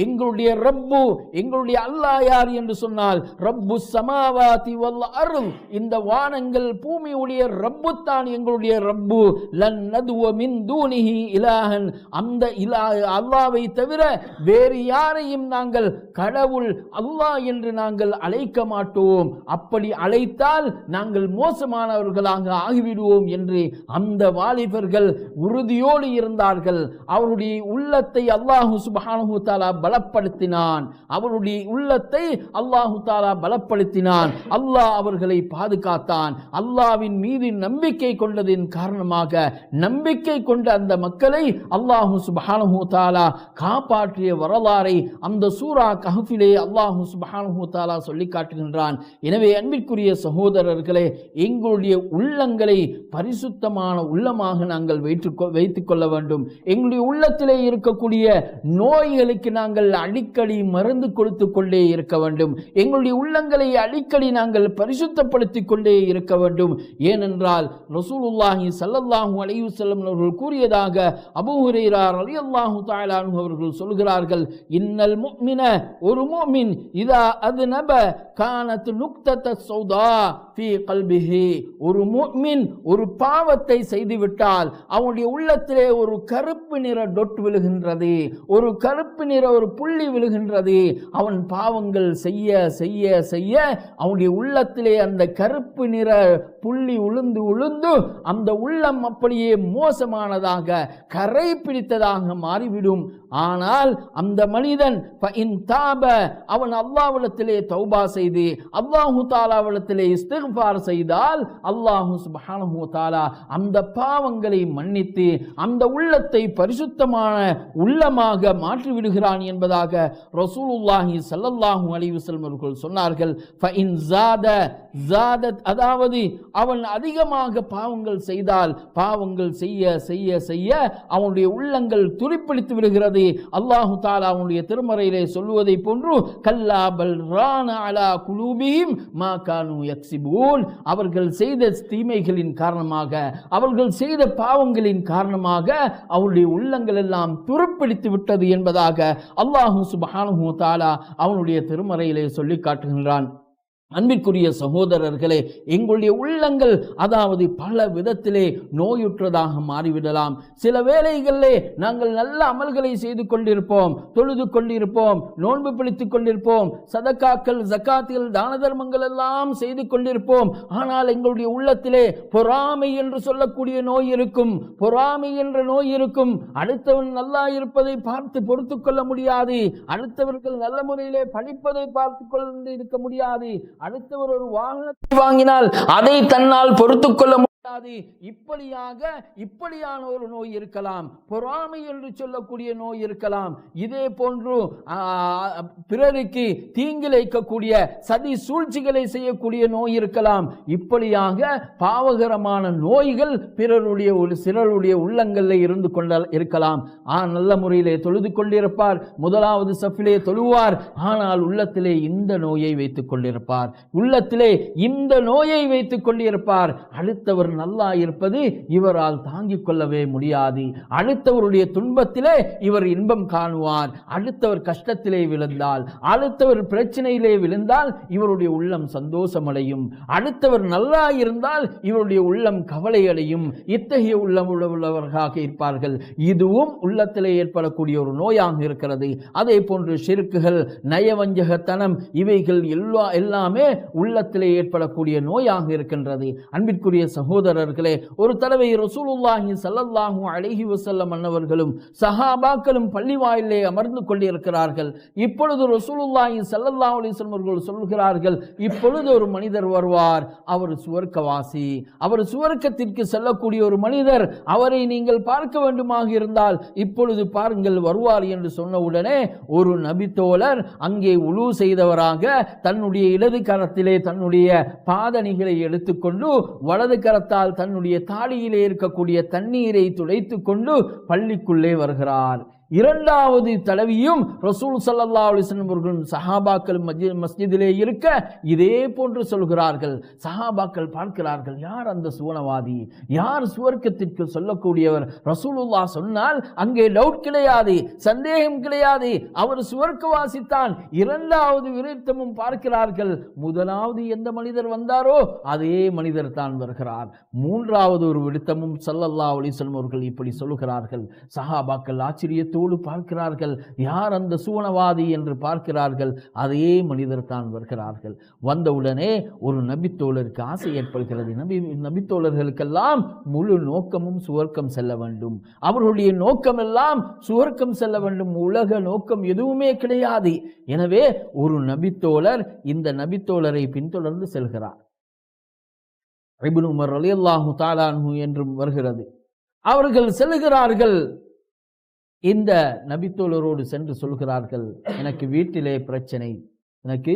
எங்களுடைய ரப்பு, எங்களுடைய அல்லாஹ் யார் என்று சொன்னால் ரப்புஸ் ஸமாவாதி வல் அர்ல், இந்த வானங்கள் பூமியுடைய ரப்பு தான் எங்களுடைய ரப்பு. லன் நதுவ மின் தூனிஹி இலாஹன், அந்த அல்லாஹ்வை தவிர வேறு யாரையும் நாங்கள் கடவுள் அல்லாஹ் என்று நாங்கள் அழைக்க மாட்டோம், அப்படி அழைத்தால் நாங்கள் மோசமானவர்களாக ஆகிவிடுவோம் என்று அந்த வாலிபர்கள் உறுதியோடு இருந்தார்கள். அவருடைய உள்ளத்தை அல்லாஹ் சுப்ஹானஹு வ தஆலா பலப்படுத்தினான். அவருடைய உள்ளத்தை அல்லாஹ் தஆலா பலப்படுத்தினான். அல்லாஹ் அவர்களை பாதுகாத்தான். அல்லாஹ்வின் மீது நம்பிக்கை கொண்டதின் காரணமாக நம்பிக்கை கொண்ட அந்த மக்களை அல்லாஹ் சுப்ஹானஹு வ தஆலா காப்பாற்றிய வரலாறை அந்த சூரா கஹ்ஃபிலே அல்லாஹ் சுப்ஹானஹு வ தஆலா சொல்லி காட்டுகின்றான். எனவே அன்பிற்குரிய சகோதரர்களே, எங்களுடைய உள்ளங்களை பரிசுத்தமான உள்ளமாக நாங்கள் வைத்துக் கொள்ள வேண்டும். எங்களுடைய உள்ளத்திலே இருக்கக்கூடிய நோய்களுக்கு நாங்கள் அடிக்கடி மருந்து கொடுத்து கொண்டே இருக்க வேண்டும். எங்களுடைய உள்ளங்களை அடிக்கடி நாங்கள் பரிசுத்தப்படுத்திக் கொண்டே இருக்க வேண்டும். ஏனென்றால் ரசூலுல்லாஹி ஸல்லல்லாஹு அலைஹி வஸல்லம் அவர்கள் கூறியதாக அபூ ஹுரைரா ரலியல்லாஹு தஆலா அன்ஹு அவர்கள் சொல்கிறார்கள், இன்னல் முஃமின, ஒரு முஃமின், இதா அத்னப கானத் நுக்தத ஸௌதா ஃபீ கல்பிஹி, ஒரு முஃமின் ஒரு பாவத்தை செய்துவிட்டால் அவனுடைய உள்ளத்திலே ஒரு கருப்பு நிற டொட் விழுகின்றது, ஒரு கருப்பு நிற ஒரு புள்ளி விழுகின்றது. அவன் பாவங்கள் செய்ய செய்ய செய்ய அவனுடைய உள்ளத்திலே அந்த கருப்பு நிற புள்ளி உளுந்து உளுந்து அந்த உள்ளம் அப்படியே மோசமானதாக கரை பிடித்ததாக மாறிவிடும். ஆனால் அந்த மனிதன் அவன் அல்லாஹ்விடத்திலே தௌபா செய்து அல்லாஹு தஆலாவிடத்திலே இஸ்திக்ஃபார் செய்தால் அல்லாஹ் சுப்ஹானஹு வ தஆலா அந்த பாவங்களை மன்னித்து அந்த உள்ளத்தை பரிசுத்தமான உள்ளமாக மாற்றி விடுகிறான் என்பதாக ரசூலுல்லாஹி ஸல்லல்லாஹு அலைஹி வஸல்லம் அவர்கள் சொன்னார்கள். ஃபஇன் ஜாதத், அதாவது அவன் அதிகமாக பாவங்கள் செய்தால் பாவங்கள் செய்ய செய்ய செய்ய அவனுடைய உள்ளங்கள் துடிப்பிடித்து விடுகிறது. அல்லாஹு தஆலா அவனுடைய திருமறையிலே சொல்வதை போன்று, கல்லா பல் ரான அலா குலூபிஹிம் மா கானூ யக்ஸிபூன், அவர்கள் செய்த தீமைகளின் காரணமாக, அவர்கள் செய்த பாவங்களின் காரணமாக அவருடைய உள்ளங்கள் எல்லாம் துருப்பிடித்து விட்டது என்பதாக அல்லாஹ் சுப்ஹானஹு வ தஆலா அவனுடைய திருமறையிலே சொல்லி காட்டுகின்றான். அன்பிற்குரிய சகோதரர்களே, எங்களுடைய உள்ளங்கள் அதாவது பல விதத்திலே நோயுற்றதாக மாறிவிடலாம். சில வேளைகளிலே நாங்கள் நல்ல அமல்களை செய்து கொண்டிருப்போம், தொழுது கொண்டிருப்போம், நோன்பு பிடித்துக் கொண்டிருப்போம், சதக்காக்கள் ஜகாத்துகள் தான தர்மங்கள் எல்லாம் செய்து கொண்டிருப்போம். ஆனால் எங்களுடைய உள்ளத்திலே பொறாமை என்று சொல்லக்கூடிய நோய் இருக்கும், பொறாமை என்ற நோய் இருக்கும். அடுத்தவன் நல்லா இருப்பதை பார்த்து பொறுத்து கொள்ள முடியாது, அடுத்தவர்கள் நல்ல முறையிலே படிப்பதை பார்த்து கொண்டு இருக்க முடியாது, அடுத்தவர் ஒரு வாகனத்தை வாங்கினால் அதை தன்னால் பொறுத்துக் கொள்ள முடியாது. இப்படியான ஒரு நோய் இருக்கலாம். பொறாமை என்று சொல்லக்கூடிய நோய் இருக்கலாம். இதே போன்று பிறருக்கு தீங்கிழைக்கக்கூடிய சதி சூழ்ச்சிகளை செய்யக்கூடிய நோய் இருக்கலாம். இப்படியாக பாவகரமான நோய்கள் சிலருடைய உள்ளங்களில் இருந்து கொண்ட இருக்கலாம். நல்ல முறையிலே தொழுது கொண்டிருப்பார், முதலாவது சஃபிலே தொழுவார், ஆனால் உள்ளத்திலே இந்த நோயை வைத்துக் கொண்டிருப்பார், உள்ளத்திலே இந்த நோயை வைத்துக் கொண்டிருப்பார். அடுத்தவர் நல்லா இருப்பது இவரால் தாங்கிக் கொள்ளவே முடியாது. அடுத்தவருடைய துன்பத்திலே இவர் இன்பம் காணுவார். அடுத்தவர் கஷ்டத்திலே விழுந்தால், அடுத்தவர் பிரச்சனையிலே விழுந்தால் இவருடைய உள்ளம் சந்தோஷமடையும். அடுத்தவர் நல்லா இருந்தால் இவருடைய உள்ளம் கவலை அடையும். இத்தகைய உள்ளம் உள்ளவர்களாக இருப்பார்கள். இதுவும் உள்ளத்திலே ஏற்படக்கூடிய ஒரு நோயாக இருக்கிறது. அதே போன்று ஷிர்க்குகள், நயவஞ்சகத்தனம், இவைகள் எல்லாமே உள்ளத்திலே ஏற்படக்கூடிய நோயாக இருக்கின்றது. அன்பிற்குரிய சகோதர சகோதரர்களே, ஒரு தடவை ரசூலுல்லாஹி ஸல்லல்லாஹு அலைஹி வஸல்லம் அன்னவர்களும் சஹாபாக்களும் பள்ளி வாயிலே அமர்ந்து கொண்டிருக்கிறார்கள். இப்பொழுது ரசூலுல்லாஹி ஸல்லல்லாஹு அலைஹி வஸல்லம் அவர்கள் சொல்கிறார்கள், இப்பொழுது ஒரு மனிதர் வருவார், அவர் சுவர்க்கவாசி, அவர் சுவர்க்கத்திற்கு செல்லக்கூடிய ஒரு மனிதர், அவரை நீங்கள் பார்க்க வேண்டுமாக இருந்தால் இப்பொழுது பாருங்கள் வருவார் என்று சொன்ன உடனே ஒரு நபி தோழர் அங்கே உலு செய்தவராக தன்னுடைய இடது கரத்திலே தன்னுடைய பாதணிகளை எடுத்துக்கொண்டு வலது கரத்தால் தன்னுடைய தாடியிலே இருக்கக்கூடிய தண்ணீரை துடைத்துக் கொண்டு பள்ளிக்குள்ளே வருகிறார். இரண்டாவது தடவையும் ரசூல் ஸல்லல்லாஹு அலைஹி வஸல்லம் அவர்கள் சஹாபாக்கள் மஸ்ஜிதிலே இருக்க இதே போன்று சொல்கிறார்கள். சஹாபாக்கள் பார்க்கிறார்கள், யார் அந்த சுவனவாதி, யார் சுவர்க்கத்திற்கு சொல்லக்கூடியவர்? ரசூலுல்லாஹ் சொன்னால் அங்கே டவுட் கிடையாது, சந்தேகம் கிடையாது, அவர் சுவர்க்கவாசித்தான். இரண்டாவது விருத்தமும் பார்க்கிறார்கள், முதலாவது எந்த மனிதர் வந்தாரோ அதே மனிதர் தான் வருகிறார். மூன்றாவது ஒரு விருத்தமும் ஸல்லல்லாஹு அலைஹி வஸல்லம் அவர்கள் இப்படி சொல்கிறார்கள். சஹாபாக்கள் ஆச்சரியத்தோடு பார்க்கிறார்கள், யார் அந்த சுவனவாதி என்று பார்க்கிறார்கள், அதே மனிதர் தான் வருகிறார்கள். வந்தவுடனே ஒரு நபித்தோழருக்கு ஆசை ஏற்படுகிறது. நபித்தோழர்களுக்கெல்லாம் முழு நோக்கமும் சுவர்க்கம் செல்ல வேண்டும், அவர்களுடைய நோக்கம் எல்லாம் சுவர்க்கம் செல்ல வேண்டும், உலக நோக்கம் எதுவுமே கிடையாது. எனவே ஒரு நபித்தோழர் இந்த நபித்தோழரை பின்தொடர்ந்து செல்கிறார். இப்னு உமர் ரலியல்லாஹு தஆலா அன்ஹு என்றும் வருகிறது. அவர்கள் செல்கிறார்கள். இந்த நபித்தோழரோடு சென்று சொல்கிறார்கள், எனக்கு வீட்டிலே பிரச்சனை, எனக்கு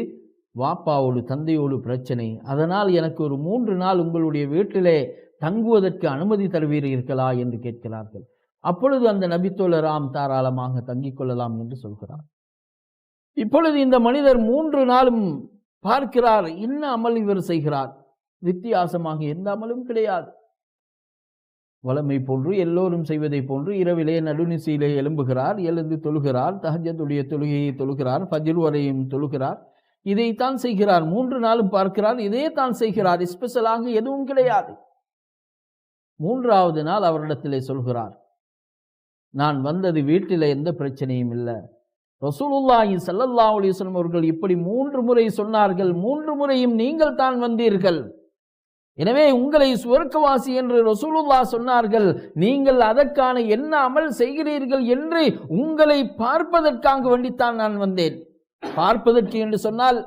வாப்பாவோடு தந்தையோடு பிரச்சனை, அதனால் எனக்கு ஒரு 3 நாள் உங்களுடைய வீட்டிலே தங்குவதற்கு அனுமதி தருவீர்களா என்று கேட்கிறார்கள். அப்பொழுது அந்த நபித்தோழர் ஆம், தாராளமாக தங்கிக் கொள்ளலாம் என்று சொல்கிறார். இப்பொழுது இந்த மனிதர் 3 நாளும் பார்க்கிறார், என்ன அமல் இவர் செய்கிறார்? வித்தியாசமாக எந்த அமலும் கிடையாது. வளமை போன்று எல்லோரும் செய்வதை போன்று இரவிலே நடுநிசையிலே எழும்புகிறார், எழுந்து தொழுகிறார், தஹஜ்ஜுடைய தொழுகையை தொழுகிறார், ஃபஜ்ர் வரையும் தொழுகிறார், இதைத்தான் செய்கிறார். 3 நாளும் பார்க்கிறார், இதே தான் செய்கிறார், ஸ்பெஷலாக எதுவும் கிடையாது. 3வது நாள் அவரிடத்திலே சொல்கிறார், நான் வந்தது வீட்டில் எந்த பிரச்சனையும் இல்லை, ரசூலுல்லாஹி ஸல்லல்லாஹு அலைஹி வஸல்லம் அவர்கள் இப்படி 3 முறை சொன்னார்கள், 3 முறையும் நீங்கள் தான் வந்தீர்கள், எனவே உங்களை சுவர்க்கவாசி என்று ரசூலுல்லாஹ் சொன்னார்கள், நீங்கள் அதற்கான என்ன அமல் செய்கிறீர்கள் என்று உங்களை பார்ப்பதற்காக வேண்டித்தான் நான் வந்தேன். பார்ப்பதற்கு என்று சொன்னால்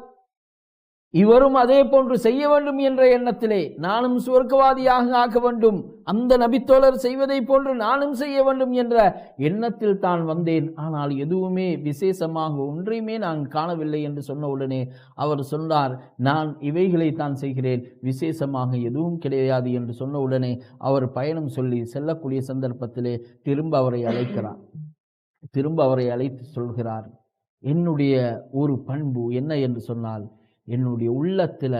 இவரும் அதே போன்று செய்ய வேண்டும் என்ற எண்ணத்திலே, நானும் சுவர்க்கவாதியாக ஆக வேண்டும், அந்த நபித்தோழர் செய்வதை போன்று நானும் செய்ய வேண்டும் என்ற எண்ணத்தில் தான் வந்தேன். ஆனால் எதுவுமே விசேஷமாக ஒன்றையுமே நான் காணவில்லை என்று சொன்ன உடனே அவர் சொன்னார், நான் இவைகளை தான் செய்கிறேன், விசேஷமாக எதுவும் கிடையாது என்று சொன்ன உடனே அவர் பயணம் சொல்லி செல்லக்கூடிய சந்தர்ப்பத்திலே திரும்ப அவரை அழைக்கிறார். திரும்ப அவரை அழைத்து சொல்கிறார், என்னுடைய ஒரு பண்பு என்ன என்று சொன்னால், என்னுடைய உள்ளத்தில்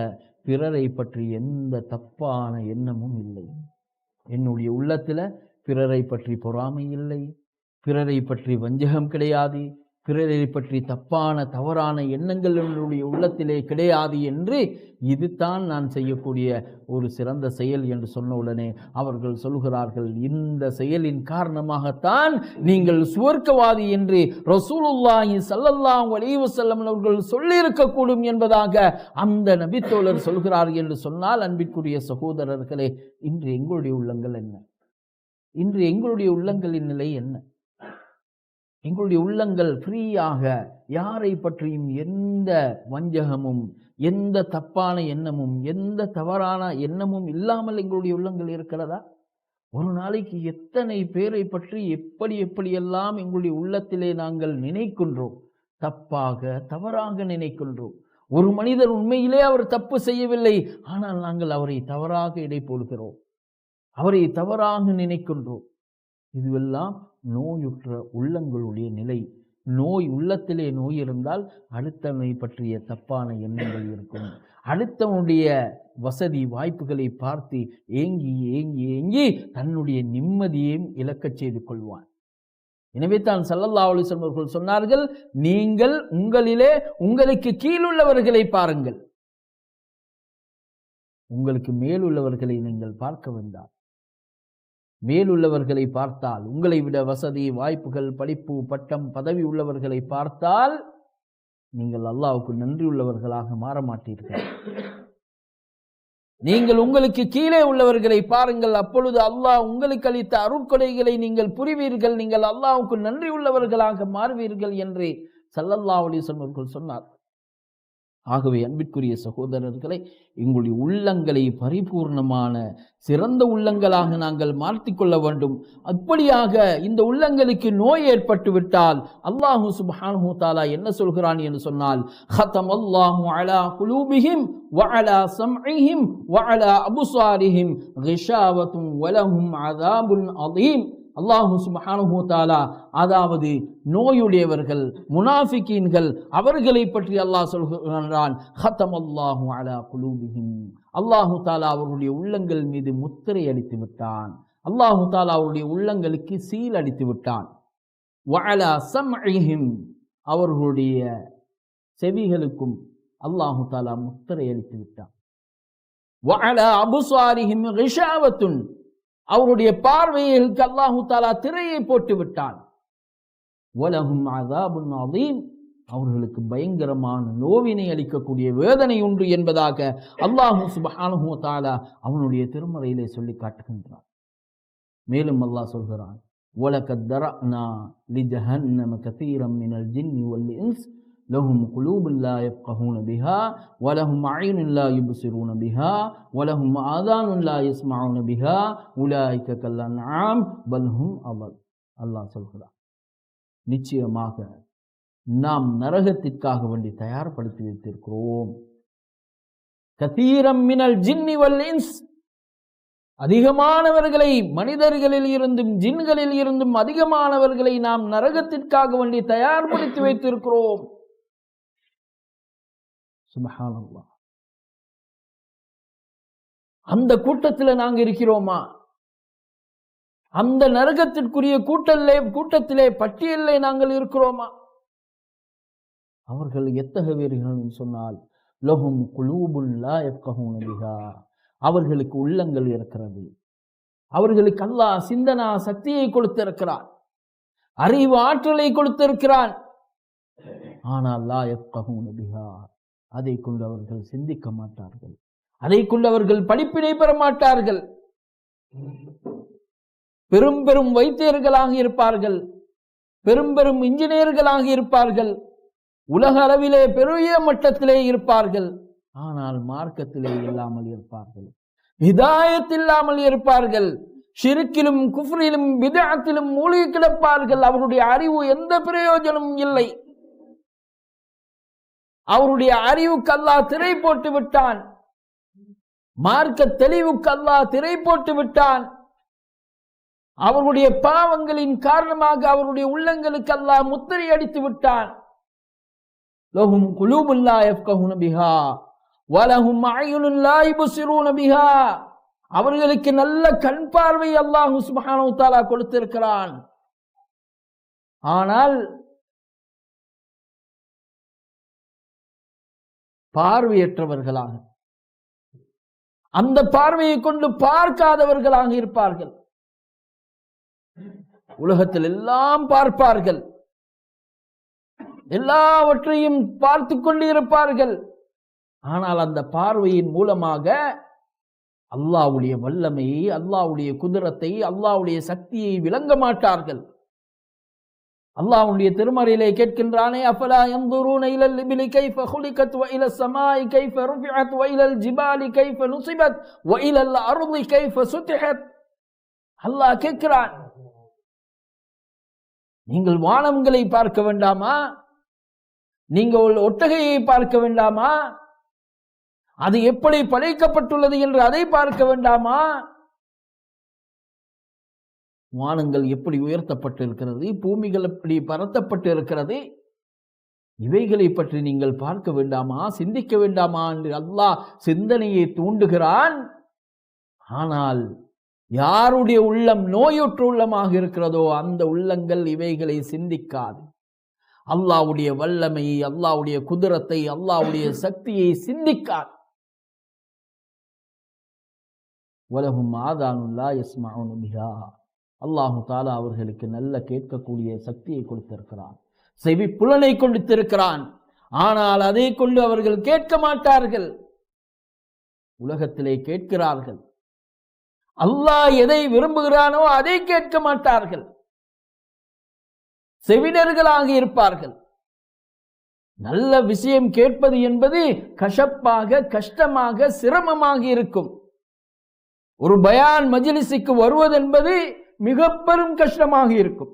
பிறரை பற்றி எந்த தப்பான எண்ணமும் இல்லை. என்னுடைய உள்ளத்தில் பிறரை பற்றி பொறாமை இல்லை, பிறரை பற்றி வஞ்சகம் கிடையாது, பிறரை பற்றி தப்பான தவறான எண்ணங்கள் என்னுடைய உள்ளத்திலே கிடையாது என்று, இதுதான் நான் செய்யக்கூடிய ஒரு சிறந்த செயல் என்று சொன்ன உடனே அவர்கள் சொல்கிறார்கள், இந்த செயலின் காரணமாகத்தான் நீங்கள் சுவர்க்கவாதி என்று ரசூலுல்லாஹி ஸல்லல்லாஹு அலைஹி வஸல்லம் அவர்கள் சொல்லியிருக்கக்கூடும் என்பதாக அந்த நபித்தோழர் சொல்கிறார் என்று சொன்னால், அன்பிற்குரிய சகோதரர்களே, இன்று எங்களுடைய உள்ளங்கள் என்ன? இன்று எங்களுடைய உள்ளங்களின் நிலை என்ன? எங்களுடைய உள்ளங்கள் ஃப்ரீயாக யாரை பற்றியும் எந்த வஞ்சகமும் எந்த தப்பான எண்ணமும் எந்த தவறான எண்ணமும் இல்லாமல் எங்களுடைய உள்ளங்கள் இருக்கிறதா? ஒரு நாளைக்கு எத்தனை பேரை பற்றி எப்படியெல்லாம் எங்களுடைய உள்ளத்திலே நாங்கள் நினைக்கின்றோம், தப்பாக தவறாக நினைக்கின்றோம். ஒரு மனிதர் உண்மையிலே அவர் தப்பு செய்யவில்லை, ஆனால் நாங்கள் அவரை தவறாக எடை போடுகிறோம், அவரை தவறாக நினைக்கின்றோம். இதுவெல்லாம் நோயுற்ற உள்ளங்களுடைய நிலை. நோய், உள்ளத்திலே நோய் இருந்தால் அடுத்தவனை பற்றிய தப்பான எண்ணங்கள் இருக்கும். அடுத்தவனுடைய வசதி வாய்ப்புகளை பார்த்து ஏங்கி ஏங்கி ஏங்கி தன்னுடைய நிம்மதியையும் இழக்கச் செய்து கொள்வான். எனவே தான் ஸல்லல்லாஹு அலைஹி வஸல்லம் அவர்கள் சொன்னார்கள், நீங்கள் உங்களிலே உங்களுக்கு கீழுள்ளவர்களை பாருங்கள், உங்களுக்கு மேலுள்ளவர்களை நீங்கள் பார்க்க வேண்டாம். மேலுள்ளவர்களை பார்த்தால், உங்களை விட வசதி வாய்ப்புகள் படிப்பு பட்டம் பதவி உள்ளவர்களை பார்த்தால் நீங்கள் அல்லாஹ்வுக்கு நன்றி உள்ளவர்களாக மாற மாட்டீர்கள். நீங்கள் உங்களுக்கு கீழே உள்ளவர்களை பாருங்கள், அப்பொழுது அல்லாஹ் உங்களுக்கு அளித்த அருட்கொடைகளை நீங்கள் புரிவீர்கள், நீங்கள் அல்லாஹ்வுக்கு நன்றி உள்ளவர்களாக மாறுவீர்கள் என்று ஸல்லல்லாஹு அலைஹி வஸல்லம் அவர்கள் சொன்னார். ஆகவே அன்பிற்குரிய சகோதரர்களை, எங்களுடைய உள்ளங்களை பரிபூர்ணமான சிறந்த உள்ளங்களாக நாங்கள் மாற்றிக்கொள்ள வேண்டும். அப்படியாக இந்த உள்ளங்களுக்கு நோய் ஏற்பட்டு விட்டால் அல்லாஹு சுப்ஹானஹு தஆலா என்ன சொல்கிறான் என்று சொன்னால், ஹதமல்லாஹு அலா குலூபிஹிம் வ அலா சம்இஹிம் வ அலா அப்சாரிஹிம் கிஷாவத்துன் வலஹும் அஸாபுன் அதீம். அல்லாஹு சுப்ஹானஹு தஆலா அதாவது நோயுடையவர்கள் முனாஃபிகீன்கள் அவர்களை பற்றி அல்லாஹ் சொல்கிறான், ஹதமல்லாஹு அலா குலூபிஹிம், அல்லாஹு தஆலா அவர்களுடைய உள்ளங்கள் மீது முத்திரை அடித்து விட்டான். அல்லாஹு தஆலா அவருடைய உள்ளங்களுக்கு சீல் அடித்து விட்டான். வ அலா சம்இஹிம், அவர்களுடைய செவிகளுக்கும் அல்லாஹு தஆலா முத்திரை அடித்து விட்டான். வ அலா அப்சாரிஹிம் கிஷாவத்துன், அவருடைய பார்வைகளுக்கு அல்லாஹு தஆலா திரையை போட்டு விட்டான். வலஹும் அஸாபுன் அதீம், அவர்களுக்கு பயங்கரமான நோவினை அளிக்கக்கூடிய வேதனை உண்டு என்பதாக அல்லாஹு சுப்ஹானஹு வ தஆலா அவனுடைய திருமறையிலே சொல்லி காட்டுகின்றான். மேலும் அல்லாஹ் சொல்கிறான், வலகத் தரஅனா லிஜஹன்னம கஸீரம் மினல் ஜின்னி வல் இன்ஸ் லஹும் குலூபுன் லா யஃப்கஹூன பிஹா வலஹும் அய்னுன் லா யுப்சிரூன பிஹா வலஹும் ஆதானுன் லா யஸ்மஊன பிஹா உலாயிக கல் அன்ஆம் பல் ஹும் அதல். அல்லாஹ் சொல்கிறான், நிச்சயமாக நாம் நரகத்திற்காக வேண்டி தயார்படுத்தி வைத்திருக்கிறோம். கதீரம் மினல் ஜின்னி வல் இன்ஸ், அதிகமானவர்களை மனிதர்களில் இருந்தும் ஜின்களில் இருந்தும் அதிகமானவர்களை நாம் நரகத்திற்காக வேண்டி தயார்படுத்தி வைத்திருக்கிறோம். சுப்ஹானல்லாஹ். அந்த கூட்டத்தில் நாங்கள் இருக்கிறோமா? அந்த நரகத்திற்குரிய கூட்டத்திலே பட்டியலிலே நாங்கள் இருக்கிறோமா? அவர்கள் எத்தகையவர்கள் சொன்னால், லஹும் குலூபுன் லா யஃப்கஹூன பிஹா, அவர்களுக்கு உள்ளங்கள் இருக்கிறது, அவர்களுக்கு அல்லாஹ் சிந்தனா சக்தியை கொடுத்திருக்கிறான், அறிவு ஆற்றலை கொடுத்திருக்கிறான். ஆனால் லா யஃப்கஹூன பிஹா, அதை கொண்டு அவர்கள் சிந்திக்க மாட்டார்கள், அதை கொண்டு அவர்கள் படிப்பினை பெற மாட்டார்கள். பெரும் பெரும் வைத்தியர்களாக இருப்பார்கள், பெரும் பெரும் இன்ஜினியர்களாக இருப்பார்கள், உலக அளவிலே பெரிய மட்டத்திலே இருப்பார்கள். ஆனால் மார்க்கத்திலே இல்லாமல் இருப்பார்கள், ஹிதாயத் இல்லாமல் இருப்பார்கள், ஷிர்கிலும் குஃப்ரிலும் பித்அத்திலும் மூழ்கி கிடப்பார்கள். அவருடைய அறிவு எந்த பிரயோஜனமும் இல்லை. அவருடைய அறிவுக்கு அல்லாஹ் திரை போட்டு விட்டான், மார்க்க தெளிவுக்கு அல்லாஹ் திரை போட்டு விட்டான். அவருடைய பாவங்களின் காரணமாக அவருடைய உள்ளங்களுக்கு அல்லாஹ் முத்திரை அடித்து விட்டான். லஹும் குலூபுன் லா யஃப்கஹூன பிஹா வலஹும் அய்னுன் லா யுப்சிரூன பிஹா, அவர்களுக்கு நல்ல கண் பார்வை அல்லாஹ் சுப்ஹானஹு வ தஆலா கொடுத்திருக்கிறான். ஆனால் பார்வையற்றவர்களாக, அந்த பார்வையை கொண்டு பார்க்காதவர்களாக இருப்பார்கள். உலகத்தில் எல்லாம் பார்ப்பார்கள், எல்லாவற்றையும் பார்த்து கொண்டு இருப்பார்கள். ஆனால் அந்த பார்வையின் மூலமாக அல்லாஹ்வுடைய வல்லமையை, அல்லாஹ்வுடைய குதிரத்தை, அல்லாஹ்வுடைய சக்தியை விளங்க மாட்டார்கள். அல்லாஹ்வுடைய திருமறையிலே கேட்கின்றானே, அஃபலா யன்துரூன இலல் இப்லி கைஃப குலிகத் வ இலஸ் ஸமாஇ கைஃப ருஃபிஅத் வ இலல் ஜிபாலி கைஃப நுஸிபத் வ இலல் அர்தி கைஃப சுத்திஹத். அல்லாஹ் கேட்கிறான், நீங்கள் வானங்களை பார்க்க வேண்டாமா? நீங்கள் ஒட்டகையை பார்க்க வேண்டாமா? அது எப்படி படைக்கப்பட்டுள்ளது என்று அதை பார்க்க வேண்டாமா? வானங்கள் எப்படி உயர்த்தப்பட்டு இருக்கிறது, பூமிகள் எப்படி பரத்தப்பட்டு இருக்கிறது, இவைகளை பற்றி நீங்கள் பார்க்க வேண்டாமா, சிந்திக்க வேண்டாமா என்று அல்லாஹ் சிந்தனையை தூண்டுகிறான். ஆனால் யாருடைய உள்ளம் நோயுற்ற உள்ளமாக இருக்கிறதோ அந்த உள்ளங்கள் இவைகளை சிந்திக்காது. அல்லாஹ்வுடைய வல்லமையை, அல்லாஹ்வுடைய குதிரத்தை, அல்லாஹ்வுடைய சக்தியை சிந்திக்காது. வலஹும் ஆதானுன் லா யஸ்மஊன பிஹா, அல்லாஹு தஆலா அவர்களுக்கு நல்ல கேட்கக்கூடிய சக்தியை கொடுத்திருக்கிறான், செவி புலனை கொடுத்திருக்கிறான். ஆனால் அதை கொண்டு அவர்கள் கேட்க மாட்டார்கள். உலகத்திலே கேட்கிறார்கள். அல்லாஹ் எதை விரும்புகிறானோ அதை கேட்க மாட்டார்கள். செவிடர்களாக இருப்பார்கள். நல்ல விஷயம் கேட்பது என்பது கஷ்டமாக, கஷ்டமாக, சிரமமாக இருக்கும். ஒரு பயான் மஜ்லிஸுக்கு வருவது என்பது மிக பெரும் கஷ்டமாக இருக்கும்.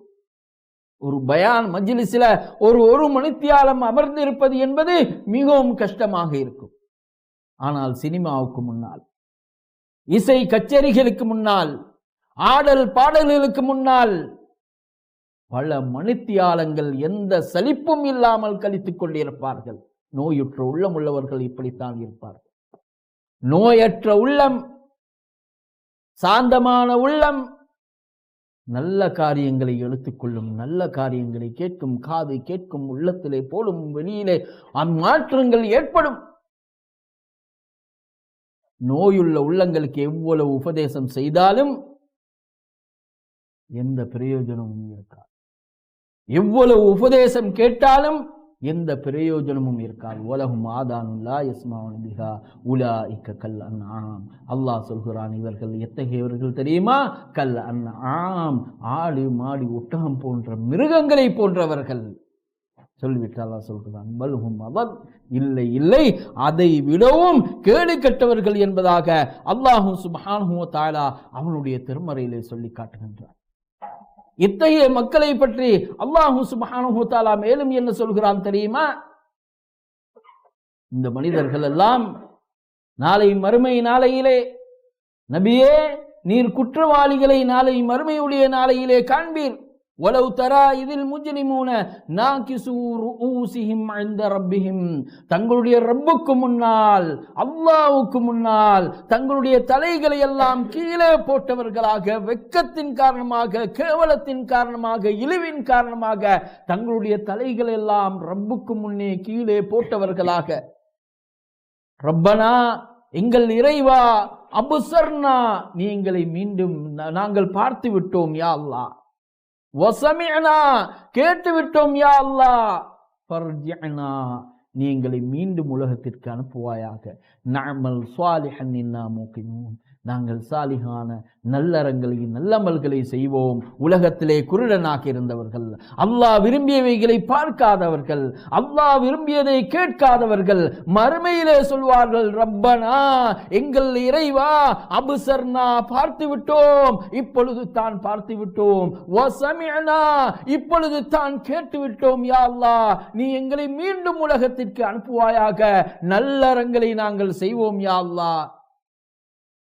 ஒரு பயான் மஜ்லிஸில் ஒரு மணித்தியாலம் அமர்ந்திருப்பது என்பது மிகவும் கஷ்டமாக இருக்கும். ஆனால் சினிமாவுக்கு முன்னால், இசை கச்சேரிகளுக்கு முன்னால், ஆடல் பாடல்களுக்கு முன்னால் பல மணித்தியாலங்கள் எந்த சலிப்பும் இல்லாமல் கழித்துக் கொண்டிருப்பார்கள். நோயுற்ற உள்ளம் உள்ளவர்கள் இப்படித்தான் இருப்பார்கள். நோயற்ற உள்ளம், சாந்தமான உள்ளம் நல்ல காரியங்களை எடுத்துக்கொள்ளும், நல்ல காரியங்களை கேட்கும், காது கேட்கும், உள்ளத்திலே போடும், வெளியிலே மாற்றங்கள் ஏற்படும். நோயுள்ள உள்ளங்களுக்கு எவ்வளவு உபதேசம் செய்தாலும் எந்த பிரயோஜனமும் இருக்காது. எவ்வளவு உபதேசம் கேட்டாலும் எந்த பிரயோஜனமும் இருக்காது. உலகும் ஆதானுல்லா யஸ்மாஉன பிஹா உலாஇக கல் அன்ஆம். அல்லாஹ் சொல்கிறான், இவர்கள் எத்தகையவர்கள் தெரியுமா? கல் அன்ஆம், ஆடு மாடு ஒட்டகம் போன்ற மிருகங்களை போன்றவர்கள். சொல்லிவிட்டு அல்லாஹ் சொல்கிறான், பல்ஹும் அதல், இல்லை இல்லை, அதை விடவும் கேடு கெட்டவர்கள் என்பதாக அல்லாஹு சுப்ஹானஹு வ தஆலா அவனுடைய திருமறையிலே சொல்லி காட்டுகின்றார். இத்தகைய மக்களை பற்றி அல்லாஹு சுப்ஹானஹு வ தஆலா மேலும் என்ன சொல்கிறான் தெரியுமா? இந்த மனிதர்கள் எல்லாம் நாளை மறுமை நாளையிலே, நபியே நீர் குற்றவாளிகளை நாளை மறுமையுடைய நாளையிலே காண்பீர். வலவ் தரா இதில் முஜ்ரிமூன நாகிசு ரூஸிஹிம் இன்த ரப்பிஹிம், தங்களுடைய ரப்புக்கு முன்னால், அல்லாஹ்வுக்கு முன்னால் தங்களுடைய தலைகளை எல்லாம் கீழே போட்டவர்களாக, வெட்கத்தின் காரணமாக, கேவலத்தின் காரணமாக, இழிவின் காரணமாக தங்களுடைய தலைகள் எல்லாம் ரப்புக்கு முன்னே கீழே போட்டவர்களாக, ரப்பனா எங்கள் இறைவா, அபுசர்னா நீ எங்களை மீண்டும் நாங்கள் பார்த்து விட்டோம் யா அல்லாஹ், வசமிஅனா கேட்டு விட்டோம் யா அல்லாஹ், ஃபர்ஜிஅனா நீ எங்களை மீண்டும் உலகத்திற்கு அனுப்புவாயாக, நஅமல் ஸாலிஹன் இன்னா மூகினூன், நாங்கள் சாலிஹான நல்லறங்களை நல்லமல்களை செய்வோம். உலகத்திலே குருடனாக இருந்தவர்கள், அல்லாஹ் விரும்பியவைகளை பார்க்காதவர்கள், அல்லாஹ் விரும்பியதை கேட்காதவர்கள் மறுமையிலே சொல்வார்கள், ரப்பனா எங்கள் இறைவா, அபுசர்னா பார்த்து விட்டோம், இப்பொழுது தான் பார்த்து விட்டோம், வசமிஅனா இப்பொழுது தான் கேட்டு விட்டோம் யா அல்லாஹ், நீ எங்களை மீண்டும் உலகத்திற்கு அனுப்புவாயாக, நல்லறங்களை நாங்கள் செய்வோம் யா அல்லாஹ்.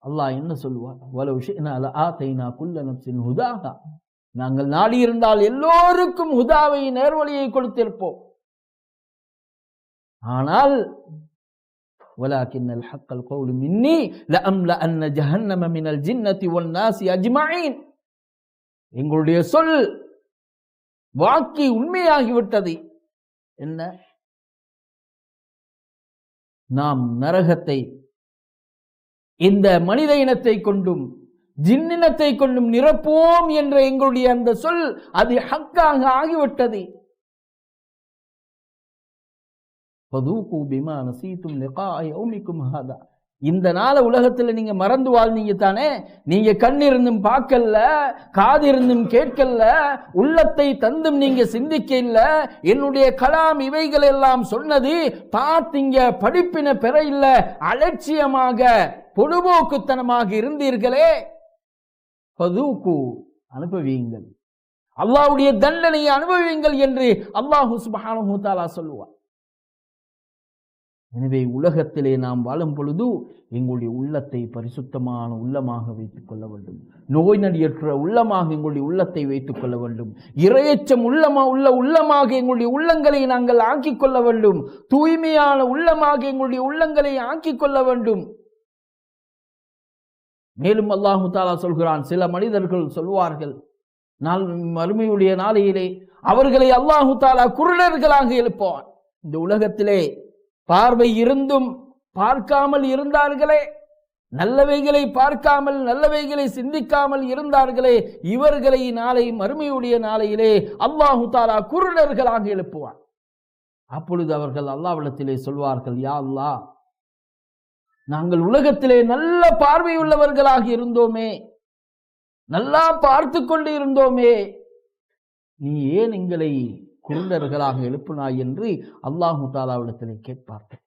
அல்லாஹ் என்ன சொல்லுவார்? வலவ் ஷி'னா லஆதைனா குல்ல நஃப்ஸின் ஹுதாஹா, நாங்கள் நாடி இருந்தால் எல்லோருக்கும் ஹுதாவை, நேர்வழியை கொடுத்திருப்போம். ஆனால் வலாக்கின்னல் ஹக்கல் கௌலு மின்னி லஅம்லஅன்ன ஜஹன்னம மினல் ஜின்னதி வன் நாஸி அஜ்மஈன், எங்களுடைய சொல் வாக்கி உண்மையாகிவிட்டது. என்ன? நாம் நரகத்தை இந்த மனித இனத்தை கொண்டும் ஜின்னினத்தை கொண்டும் நிரப்புவோம் என்ற எங்களுடைய அந்த சொல் அது ஹக்காக ஆகிவிட்டது. ஃபதூகு பிமா நஸீதும் லிகாஅ யௌமிக்கும் ஹாதா, இந்த நாளை உலகத்தில் நீங்க மறந்து வாழ்ந்தீங்க தானே, நீங்க கண்ணிருந்தும் பார்க்கல, காது இருந்தும் கேட்கல, உள்ளத்தை தந்தும் நீங்க சிந்திக்க இல்ல, என்னுடைய கலாம் இவைகள் எல்லாம் சொன்னது பார்த்தீங்க, படிப்பின பெற இல்ல, அலட்சியமாக பொடுபோக்குத்தனமாக இருந்தீர்களே, ஃபதூகு அனுபவியுங்கள், அல்லாஹ்வுடைய தண்டனையை அனுபவியுங்கள் என்று அல்லாஹ் சுப்ஹானஹு வ தஆலா சொல்லுவார். எனவே உலகத்திலே நாம் வாழும் பொழுது எங்களுடைய உள்ளத்தை பரிசுத்தமான உள்ளமாக வைத்துக் கொள்ள வேண்டும். நோய் நடியற்ற உள்ளமாக எங்களுடைய உள்ளத்தை வைத்துக் கொள்ள வேண்டும். இறையச்சம் உள்ளமாக எங்களுடைய உள்ளங்களை நாங்கள் ஆக்கிக் கொள்ள வேண்டும். தூய்மையான உள்ளமாக எங்களுடைய உள்ளங்களை ஆக்கிக் கொள்ள வேண்டும். மேலும் அல்லாஹு தஆலா சொல்கிறான், சில மனிதர்கள் சொல்வார்கள், நாள் மறுமையுடைய நாளையிலே அவர்களை அல்லாஹு தஆலா குருடர்களாக எழுப்புவான். இந்த உலகத்திலே பார்வை இருந்தும் பார்க்காமல் இருந்தார்களே, நல்லவைகளை பார்க்காமல் நல்லவைகளை சிந்திக்காமல் இருந்தார்களே, இவர்களை நாளை மறுமையுடைய நாளையிலே அல்லாஹு தஆலா குருடர்களாக எழுப்புவான். அப்பொழுது அவர்கள் அல்லாஹ்விடத்திலே சொல்வார்கள், யா அல்லாஹ், நாங்கள் உலகத்திலே நல்ல பார்வையுள்ளவர்களாக இருந்தோமே, நல்லா பார்த்து கொண்டு இருந்தோமே, நீ ஏன் எங்களை குருடர்களாக எழுப்பினாய் என்று அல்லாஹு தாலாவிடத்திலே கேட்பார்கள்.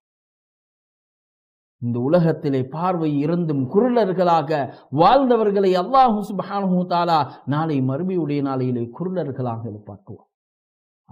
இந்த உலகத்திலே பார்வை இருந்தும் குருடர்களாக வாழ்ந்தவர்களை அல்லாஹு சுப்ஹானஹு தஆலா நாளை மறுமையுடைய நாளையிலே குருடர்களாக எழுப்பாக்குவார்.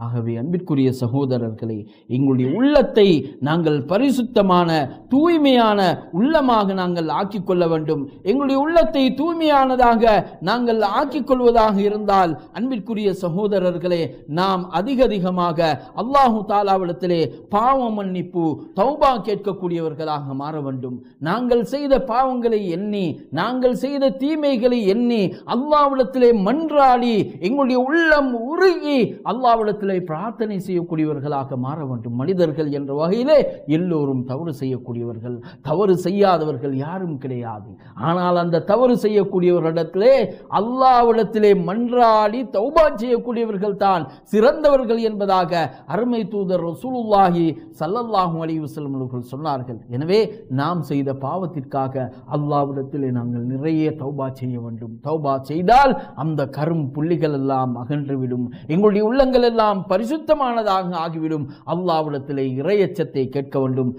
ஆகவே அன்பிற்குரிய சகோதரர்களே, எங்களுடைய உள்ளத்தை நாங்கள் பரிசுத்தமான தூய்மையான உள்ளமாக நாங்கள் ஆக்கிக் கொள்ள வேண்டும். எங்களுடைய உள்ளத்தை தூய்மையானதாக நாங்கள் ஆக்கிக் கொள்வதாக இருந்தால் அன்பிற்குரிய சகோதரர்களே, நாம் அதிகமாக அல்லாஹு தாலாவிடத்திலே பாவ மன்னிப்பு தௌபா கேட்கக்கூடியவர்களாக மாற வேண்டும். நாங்கள் செய்த பாவங்களை எண்ணி, நாங்கள் செய்த தீமைகளை எண்ணி அல்லாஹ்விடத்திலே மன்றாடி எங்களுடைய உள்ளம் உருகி அல்லாஹ்விடத்திலே பிரார்த்தனை செய்யக்கூடியவர்களாக மாற வேண்டும். மனிதர்கள் என்ற வகையிலே எல்லோரும் தவறு செய்யக்கூடியவர்கள், தவறு செய்யாதவர்கள் யாரும் கிடையாது. ஆனால் அந்த தவறு செய்யக்கூடியவர்களிடத்திலே அல்லாஹ்விடத்திலே மன்றாடி தௌபா செய்யக்கூடியவர்கள் தான் சிறந்தவர்கள் என்பதாக அருமை தூதர் ரசூலுல்லாஹி ஸல்லல்லாஹு அலைஹி வஸல்லம் அவர்கள் சொன்னார்கள். எனவே நாம் செய்த பாவத்திற்காக அல்லாஹ்விடத்திலே நாங்கள் நிறைய தௌபா செய்ய வேண்டும். தௌபா செய்தால் அந்த கரும் புள்ளிகள் எல்லாம் அகன்றுவிடும், எங்களுடைய உள்ளங்கள் எல்லாம் பரிசுத்தமானதாக ஆகிவிடும். அல்லாஹ்விடத்திலே இறையச்சத்தை கேட்க வேண்டும்.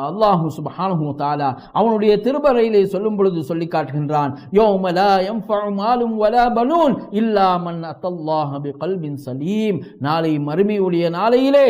அல்லாஹு சுப்ஹானஹு வ தஆலா அவனுடைய திருமறையிலே சொல்லும் பொழுது சொல்லி காட்டுகின்றான், யௌம லா யன்ஃபஉ மாலும் வலா பனூன் இல்லா மன் அத்தல்லாஹ பிகல்பின் சலீம். நாளை மறுமையுடைய நாளையிலே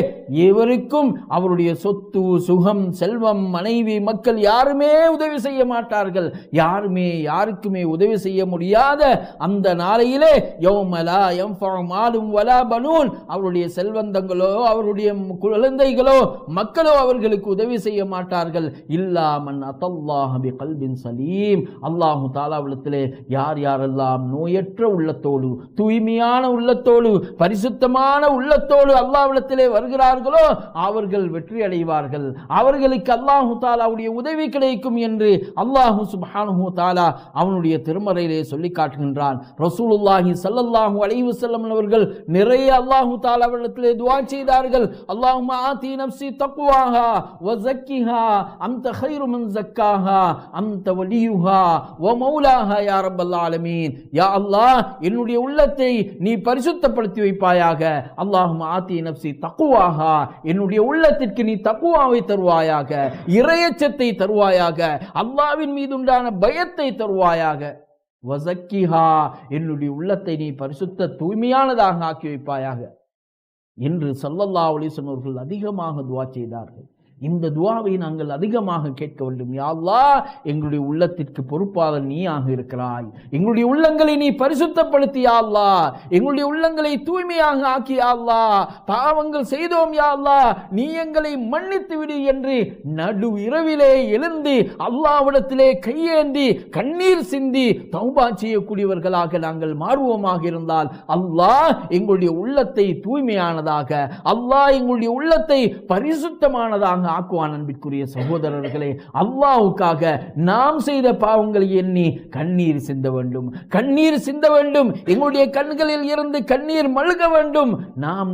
எவருக்கும் அவருடைய சொத்து, சுகம், செல்வம், மனைவி, மக்கள் யாருமே உதவி செய்ய மாட்டார்கள். யாருக்குமே உதவி செய்ய முடியாத அந்த நாளையிலே யௌம லா யன்ஃபஉ மாலும் வலா பனூன், அவருடைய செல்வந்தங்களோ அவருடைய குழந்தைகளோ மக்களோ அவர்களுக்கு உதவி செய்ய மாட்டார்கள். இல்லா மன் அத்தல்லாஹ பிகல்பின் சலீம். அல்லாஹு தஆலாவிடத்திலே யாரெல்லாம் நோயற்ற உள்ளத்தோடு, தூய்மையான உள்ளத்தோடு, பரிசுத்தமான உள்ளத்தோடு அல்லாஹ்விடத்திலே வருகிறார்களோ அவர்கள் வெற்றி அடைவார்கள். அவர்களுக்கு அல்லாஹு தஆலாவுடைய உதவி கிடைக்கும் என்று அல்லாஹு சுப்ஹானஹு தஆலா அவனுடைய திருமறையிலே சொல்லி காட்டுகின்றான். ரசூலுல்லாஹி ஸல்லல்லாஹு அலைஹி வஸல்லம் அவர்கள் நிறைய அல்லாஹு தஆலாவிடத்திலே துஆ செய்தார்கள். அல்லாஹும்ம ஆதி நஃப்ஸி தக்வாஹா வ ஸக்கிஹா அன்த கைரு மன் ஸக்காஹா அன்த வலியுஹா வ மௌலாஹா யா ரப்பல் ஆலமீன். யா அல்லாஹ், என்னுடைய உள்ளத்தை நீ பரிசுத்தப்படுத்தி வைப்பாயாக. அல்லாஹும்ம ஆதி நஃப்ஸி தக்வாஹா, என்னுடைய உள்ளத்திற்கு நீ தக்வாவை தருவாயாக, இறையச்சத்தை தருவாயாக, அல்லாஹ்வின் மீது உண்டான பயத்தை தருவாயாக. வஸக்கிஹா, என்னுடைய உள்ளத்தை நீ பரிசுத்த தூய்மையானதாக ஆக்கி வைப்பாயாக என்று ஸல்லல்லாஹு அலைஹி வஸல்லம் அவர்கள் அதிகமாக துஆ செய்தார்கள். இந்த துஆவை நாங்கள் அதிகமாக கேட்க வேண்டும். யா அல்லாஹ், எங்களுடைய உள்ளத்திற்கு பொறுப்பாளர் நீயாக இருக்கிறாய். எங்களுடைய உள்ளங்களை நீ பரிசுத்தப்படுத்தி யா அல்லாஹ், எங்களுடைய உள்ளங்களை தூய்மையாக ஆக்கி யா அல்லாஹ், பாவங்கள் செய்தோம் யா அல்லாஹ், நீ எங்களை மன்னித்து விடு என்று நடு இரவிலே எழுந்து அல்லாஹ்விடத்திலே கையேந்தி கண்ணீர் சிந்தி தௌபா செய்யக்கூடியவர்களாக நாங்கள் மாறுவோமாக இருந்தால் அல்லாஹ் எங்களுடைய உள்ளத்தை தூய்மையானதாக, அல்லாஹ் எங்களுடைய உள்ளத்தை பரிசுத்தமானதாக ஆக்குவான். அன்பிற்குரிய சகோதரர்களே, அல்லாஹ்வுக்காக நாம் செய்த பாவங்களை எண்ணி கண்ணீர் சிந்த வேண்டும், கண்ணீர் சிந்த வேண்டும். எங்களுடைய கண்களில் இருந்து கண்ணீர் மல்க வேண்டும்.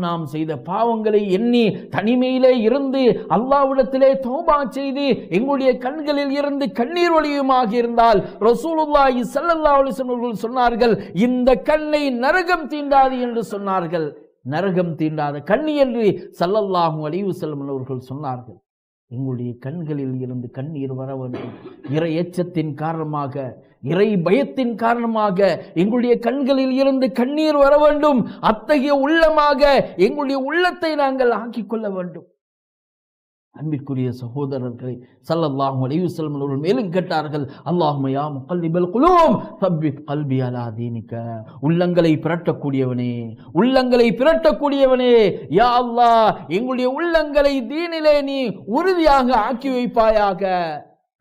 நாம் செய்த பாவங்களை எண்ணி தனிமையிலே இருந்து அல்லாஹ்விடத்திலே தௌபா செய்து எங்களுடைய கண்களில் இருந்து கண்ணீர் வழியுமாக இருந்தால் ரசூலுல்லாஹி ஸல்லல்லாஹு அலைஹி வஸல்லம் சொன்னார்கள், இந்த கண்ணை நரகம் தீண்டாது என்று சொன்னார்கள். நரகம் தீண்டாத கண்ணி என்று ஸல்லல்லாஹு அலைஹி வஸல்லம் அவர்கள் சொன்னார்கள். எங்களுடைய கண்களில் இருந்து கண்ணீர் வர வேண்டும். இறை எச்சத்தின் காரணமாக, இறை பயத்தின் காரணமாக எங்களுடைய கண்களில் இருந்து கண்ணீர் வர வேண்டும். அத்தகைய உள்ளமாக எங்களுடைய உள்ளத்தை நாங்கள் ஆக்கிக் கொள்ள வேண்டும். அன்பிற்குரிய சகோதரர்களை ஸல்லல்லாஹு அலைஹி வஸல்லம் அவர்கள் மேலும் கேட்டார்கள், அல்லாஹும்ம யா முகல்லிபல் குலூப் சப்பித் கல்பி அலா தீனிக. உள்ளங்களை பிரட்டக்கூடியவனே, உள்ளங்களை பிரட்டக்கூடியவனே, யா அல்லாஹ், எங்களுடைய உள்ளங்களை தீனிலே நீ உறுதியாக ஆக்கி வைப்பாயாக.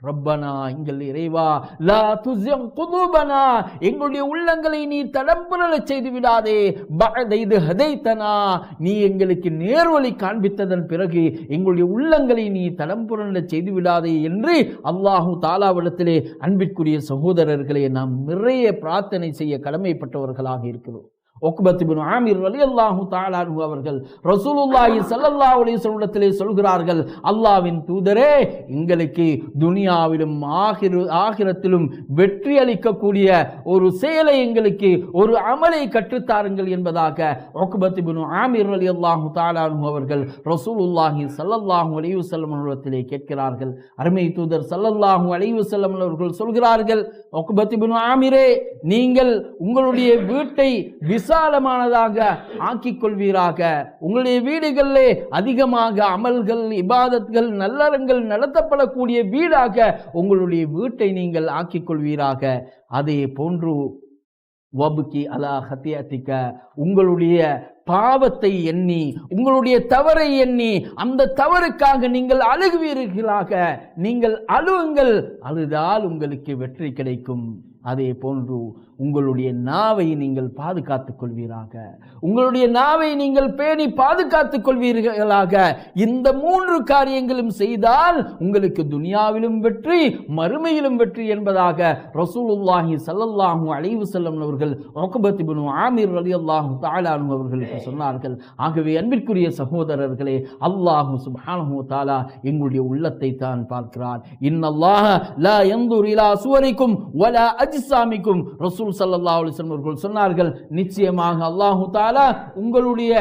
ரப்பனா, எங்கள் இறைவா, லா துஸிக் குலூபனா, எங்களுடைய உள்ளங்களை நீ தடம்புரலச் செய்து விடாதே. பஅத இத் ஹதைதனா, நீ எங்களுக்கு நேர்வழி காண்பித்ததன் பிறகு எங்களுடைய உள்ளங்களை நீ தடம்புரலச் செய்து விடாதே என்று அல்லாஹு தஆலாவிடத்திலே அன்பிற்குரிய சகோதரர்களே நாம் நிறைய பிரார்த்தனை செய்ய கடமைப்பட்டவர்களாக இருக்கிறோம். உக்பத் இப்னு ஆமிர் ரலியல்லாஹு தஆலா அன்ஹு அவர்கள் ரசூலுல்லாஹி ஸல்லல்லாஹு அலைஹி வஸல்லத்திலே சொல்கிறார்கள், அல்லாஹ்வின் தூதரே, எங்களுக்கு துனியாவிலும் ஆகிரத்திலும் வெற்றி அளிக்கக்கூடிய ஒரு செயலை, எங்களுக்கு ஒரு அமலை கற்றுத்தாருங்கள் என்பதாக உக்பத் இப்னு ஆமிர் ரலியல்லாஹு தஆலா அன்ஹு அவர்கள் ரசூலுல்லாஹி ஸல்லல்லாஹு அலைஹி வஸல்லம் அவர்களிடத்திலே கேட்கிறார்கள். அருமை தூதர் ஸல்லல்லாஹு அலைஹி வஸல்லம் அவர்கள் சொல்கிறார்கள், உக்பத் இப்னு ஆமிரே, நீங்கள் உங்களுடைய வீட்டை விசாலமானதாக ஆக்கிக் கொள்வீராக. உங்களுடைய வீடுகளிலே அதிகமாக அமல்கள், இபாதத்கள், நல்லறங்கள் நடத்தப்படக்கூடிய வீடாக உங்களுடைய வீட்டை நீங்கள் ஆக்கிக் கொள்வீராக. அதே போன்று வபுக்கி அலா ஹத்தியத்திக்க, உங்களுடைய பாவத்தை எண்ணி, உங்களுடைய தவறை எண்ணி, அந்த தவறுக்காக நீங்கள் அழுகுவீர்களாக. நீங்கள் அழுவுங்கள், அழுதால் உங்களுக்கு வெற்றி கிடைக்கும். அதே போன்று உங்களுடைய நாவை நீங்கள் பாதுகாத்துக் கொள்வீராக. உங்களுடைய நாவை நீங்கள் பேணி பாதுகாத்துக் கொள்வீர்களாக. இந்த 3 காரியங்களும் செய்தால் உங்களுக்கு துனியாவிலும் வெற்றி, மறுமையிலும் வெற்றி என்பதாக ரசூலுல்லாஹி ஸல்லல்லாஹு அலைஹி வஸல்லம் அவர்கள் உக்பத் இப்னு ஆமிர் ரலியல்லாஹு தஆலா அன்ஹு அவர்களுக்கு சொன்னார்கள். ஆகவே அன்பிற்குரிய சகோதரர்களே, அல்லாஹ் சுப்ஹானஹு வ தஆலா எங்களுடைய உள்ளத்தை தான் பார்க்கிறார். இன்னல்லாஹ லா யன்துரு இலா சுவரிக்கும் வலா அஜ்சாமிக்கும். ரசூல் ஸல்லல்லாஹு அலைஹி வஸல்லம் அவர்கள் சொன்னார்கள், நிச்சயமாக அல்லாஹ் தஆலா உங்களுடைய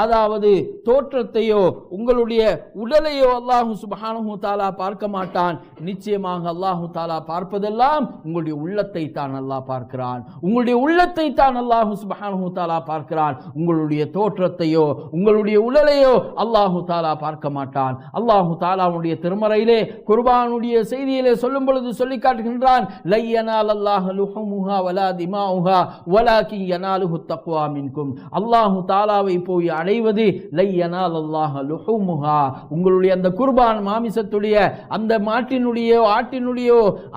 அதாவது தோற்றத்தையோ உங்களுடைய உடலையோ அல்லாஹ் சுப்ஹானஹு வ தஆலா பார்க்க மாட்டான். நிச்சயமாக அல்லாஹ் தஆலா பார்ப்பதெல்லாம் உங்களுடைய உள்ளத்தை தான் அல்லாஹ் பார்க்கிறான். உங்களுடைய உள்ளத்தை தான் அல்லாஹ் சுப்ஹானஹு வ தஆலா பார்க்கிறான். உங்களுடைய தோற்றத்தையோ உங்களுடைய உடலையோ அல்லாஹ் தஆலா பார்க்க மாட்டான். அல்லாஹ் தஆலாவுடைய திருமறையிலே குர்பானுடைய செய்தியிலே சொல்லும் பொழுது சொல்லி காட்டுகின்றான், லையனால் அல்லாஹ் லுஹுமுஹா வலா திமாஉஹா வலாகின் யனாலுஹு தக்வா மின்கும். அல்லாஹ் தஆலாவை போய் அடைவது லையனால் அல்லாஹ் லுஹுமுஹா, உங்களுடைய அந்த குர்பான் மாமிசத்துடைய அந்த மாட்டினுடைய ஆட்டினுடைய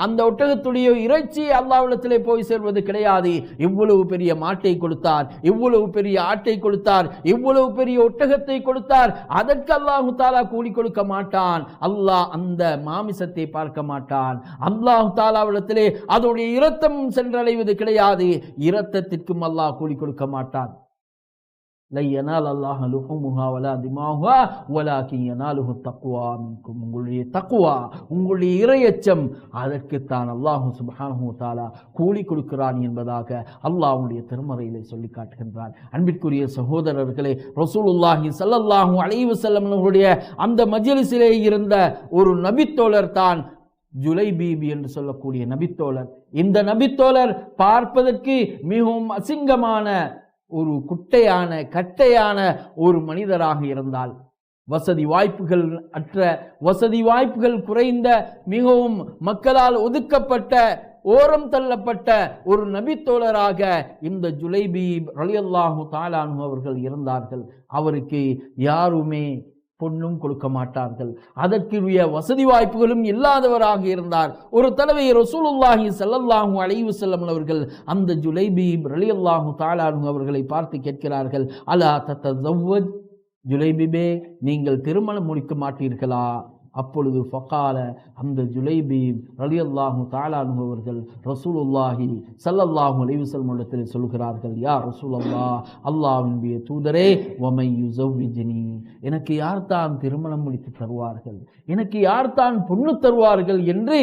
அந்த ஒட்டகத்துடைய இறைச்சி அல்லாஹ்விடத்திலே போய் சேர்வது கிடையாது. இவ்வளவு பெரிய மாட்டை கொடுத்தார், இவ்வளவு பெரிய ஆட்டை கொடுத்தார், இவ்வளவு பெரிய ஒட்டகத்தை கொடுத்தார், அதற்கு அல்லாஹ் தஆலா கூலி கொடுக்க மாட்டான். அல்லாஹ் அந்த மாமிசத்தை பார்க்க மாட்டான். அல்லாஹ் தஆலாவிடத்திலே அதோடைய இரத்தம் சென்றடைவது கிடையாது. இரத்தத்திற்கும் அல்லாஹ் கூலி கொடுக்க மாட்டான். உங்களுடைய தக்வா, உங்களுடைய இறையச்சம், அதற்குத்தான் அல்லாஹ் சுப்ஹானஹு வ தஆலா கூலி கொடுக்கிறான் என்பதாக அல்லாஹ்வுடைய திருமறையிலே சொல்லி காட்டுகின்றான். அன்பிற்குரிய சகோதரர்களே, ரசூலுல்லாஹி ஸல்லல்லாஹு அலைஹி வஸல்லம் அவர்களுடைய அந்த மஜ்லிஸிலே இருந்த ஒரு நபித்தோழர் தான் ஜுலைபீப் என்று சொல்லக்கூடிய நபித்தோழர். இந்த நபித்தோழர் பார்ப்பதற்கு மிகவும் அசிங்கமான ஒரு குட்டையான கட்டையான ஒரு மனிதராக இருந்தால், வசதி வாய்ப்புகள் அற்ற, வசதி வாய்ப்புகள் குறைந்த, மிகவும் மக்களால் ஒதுக்கப்பட்ட, ஓரம் தள்ளப்பட்ட ஒரு நபித்தோழராக இந்த ஜுலைபீப் ரலியல்லாஹு தஆலா அன்ஹு அவர்கள் இருந்தார்கள். அவருக்கு யாருமே பொன்னும் கொடுக்க மாட்டார்கள். அதற்குரிய வசதி வாய்ப்புகளும் இல்லாதவராக இருந்தார். ஒரு தடவை ரசூலுல்லாஹி ஸல்லல்லாஹு அலைஹி வஸல்லம் அவர்கள் அந்த ஜுலைபீப் ரலியல்லாஹு தஆலா அன்ஹு அவர்களை பார்த்து கேட்கிறார்கள், அலா தத்தஸவ்வஜ், ஜுலைபீபே, நீங்கள் திருமணம் முடிக்க மாட்டீர்களா? அப்பொழுது ஃபகால, அந்த ஜுலைபீப் ரலியல்லாஹு தஆலா அன்ஹு அவர்கள் ரசூலுல்லாஹி ஸல்லல்லாஹு அலைஹி வஸல்லம் இடத்தில் சொல்கிறார்கள், யா ரசூலல்லாஹ், அல்லாஹ்வின் தூதரே, வமை யுஸவ்விஜ்னி, எனக்கு யார் தான் திருமணம் முடித்து தருவார்கள், எனக்கு யார் தான் பொண்ணு தருவார்கள் என்று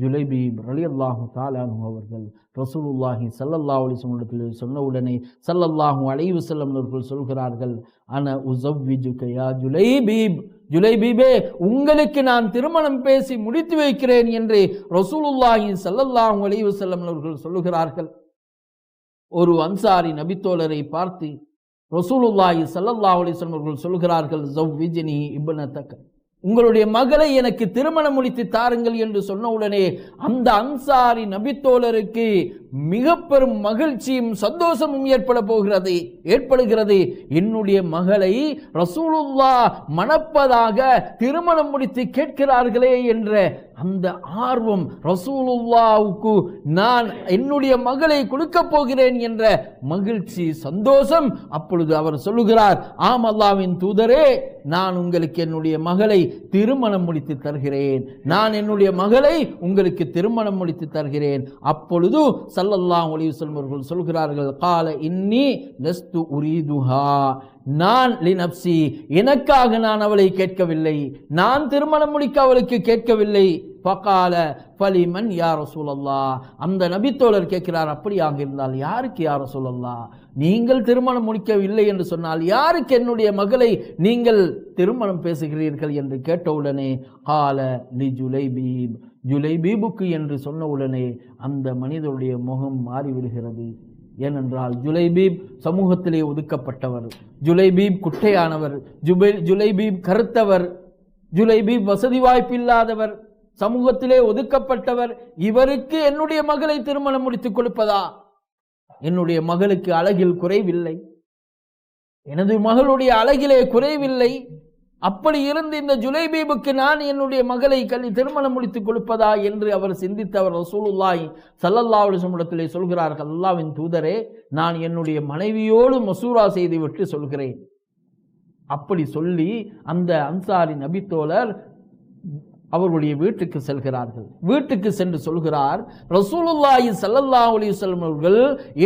ஜுலைபீப் ரலியல்லாஹு தஆலா அன்ஹு அவர்கள் ரசூலுல்லாஹி ஸல்லல்லாஹு அலைஹி வஸல்லம் இடத்தில் சொன்ன உடனே ஸல்லல்லாஹு அலைஹி வஸல்லம் அவர்கள் சொல்கிறார்கள், அன உஸவ்விஜுக யா ஜுலைபீப், ஜுலைபீபே, உங்களுக்கு நான் திருமணம் பேசி முடித்து வைக்கிறேன் என்று ரசூலுல்லாஹி ஸல்லல்லாஹு அலைஹி வஸல்லம் அவர்கள் சொல்லுகிறார்கள். ஒரு அன்சாரி நபித்தோழரை பார்த்து ரசூலுல்லாஹி ஸல்லல்லாஹு அலைஹி வஸல்லம் அவர்கள் சொல்லுகிறார்கள், ஸவ்விஜ்னி இப்னதக, உங்களுடைய மகளை எனக்கு திருமணம் முடித்து தாருங்கள் என்று சொன்ன உடனே அந்த அன்சாரி நபித்தோழருக்கு மிக பெரும் மகிழ்ச்சியும் சந்தோஷமும் ஏற்படுகிறது. என்னுடைய மகளை ரசூலுல்லாஹ் மணப்பதாக திருமணம் முடித்து கேட்கிறார்களே என்ற அந்த ஆர்வம், ரசூலுல்லாஹ்வுக்கு நான் என்னுடைய மகளை கொடுக்க போகிறேன் என்ற மகிழ்ச்சி, சந்தோஷம். அப்பொழுது அவர் சொல்லுகிறார், ஆம் அல்லாஹ்வின் தூதரே, நான் உங்களுக்கு என்னுடைய மகளை திருமணம் முடித்து தருகிறேன், நான் என்னுடைய மகளை உங்களுக்கு திருமணம் முடித்து தருகிறேன். அப்பொழுது ஸல்லல்லாஹு அலைஹி வஸல்லம் அவர்கள் சொல்கிறார்கள், கால இன்னி லஸ்து உரீதுஹா, நான் லினப்சி, எனக்காக நான் அவளை கேட்கவில்லை, நான் திருமணம் முடிக்க அவளுக்கு கேட்கவில்லை. ஃபகால ஃபலிமன் யா ரசூலல்லாஹ், அந்த நபித்தோழர் கேட்கிறார், அப்படியாக இருந்தால் யாருக்கு யா ரசூலல்லாஹ்? நீங்கள் திருமணம் முடிக்கவில்லை என்று சொன்னால் யாருக்கு என்னுடைய மகளை நீங்கள் திருமணம் பேசுகிறீர்கள் என்று கேட்டவுடனே கால லி ஜுலைபீப், ஜுலைபீபுக்கு என்று சொன்னவுடனே அந்த மனிதனுடைய முகம் மாறிவிடுகிறது. ஏனென்றால் ஜுலைபீப் சமூகத்திலே ஒதுக்கப்பட்டவர், ஜுலைபீப் குட்டையானவர், ஜுலைபீப் கருத்தவர், ஜுலைபீப் வசதி வாய்ப்பில்லாதவர், சமூகத்திலே ஒதுக்கப்பட்டவர். இவருக்கு என்னுடைய மகளை திருமணம் முடித்துக் கொடுப்பதா? என்னுடைய மகளுக்கு அழகில் குறைவில்லை, எனது மகளுடைய அழகிலே குறைவில்லை. அப்படி இருந்து இந்த ஜுலைபீபுக்கு நான் என்னுடைய மகளை திருமணம் முடித்துக் கொடுப்பதா என்று அவர் சிந்தித்தவர் ரசூலுல்லாஹி ஸல்லல்லாஹு அலைஹி வஸல்லம் சொல்கிறார்கள், அல்லாஹ்வின் தூதரே, நான் என்னுடைய மனைவியோடு மசூரா செய்து விட்டு சொல்கிறேன். அப்படி சொல்லி அந்த அன்சாரி நபித்தோழர் அவர்களுடைய வீட்டுக்கு செல்கிறார்கள். வீட்டுக்கு சென்று சொல்கிறார், ரசூலுல்லாஹி ஸல்லல்லாஹு அலைஹி வஸல்லம் அவர்கள்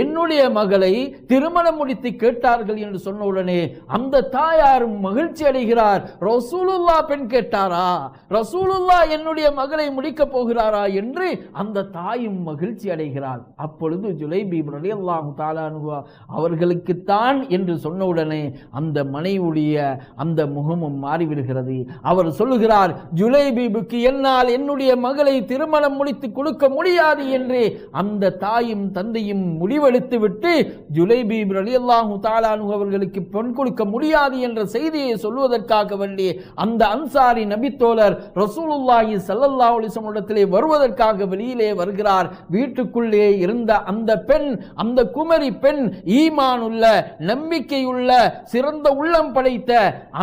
என்னுடைய மகளை திருமணம் முடித்து கேட்டார்கள் என்று சொன்ன உடனே அந்த தாயார் மகிழ்ச்சி அடைகிறார். ரசூலுல்லாஹ் பெண் கேட்டாரா, ரசூலுல்லாஹ் என்னுடைய மகளை முடிக்க போகிறாரா என்று அந்த தாயும் மகிழ்ச்சி அடைகிறார். அப்பொழுது ஜுலைபீப் ரலியல்லாஹு தஆலா அன்ஹு அவர்களுக்கு தான் என்று சொன்ன உடனே அந்த மனைவியுடைய அந்த முகமும் மாறிவிடுகிறது. அவர் சொல்லுகிறார், ஜுலைபீப் என்னால் என்னுடைய மகளை திருமணம் முடித்து கொடுக்க முடியாது என்று அந்த தாயும் தந்தையும் முடிவெடுத்து விட்டு ஜுலைபீப் ரலியல்லாஹு தஆலா அன்ஹு அவர்களுக்கு பெண் கொடுக்க முடியாது என்ற செய்தியை சொல்வதற்காக வேண்டி அந்த அன்சாரி நபித்தோழர் ரசூலுல்லாஹி ஸல்லல்லாஹு அலைஹி வஸல்லம் இடத்திலே வருவதற்காக வெளியிலே வருகிறார். வீட்டுக்குள்ளே இருந்த அந்த பெண், அந்த குமரி பெண், ஈமானுள்ள, நம்பிக்கையுள்ள, சிறந்த உள்ளம் படைத்த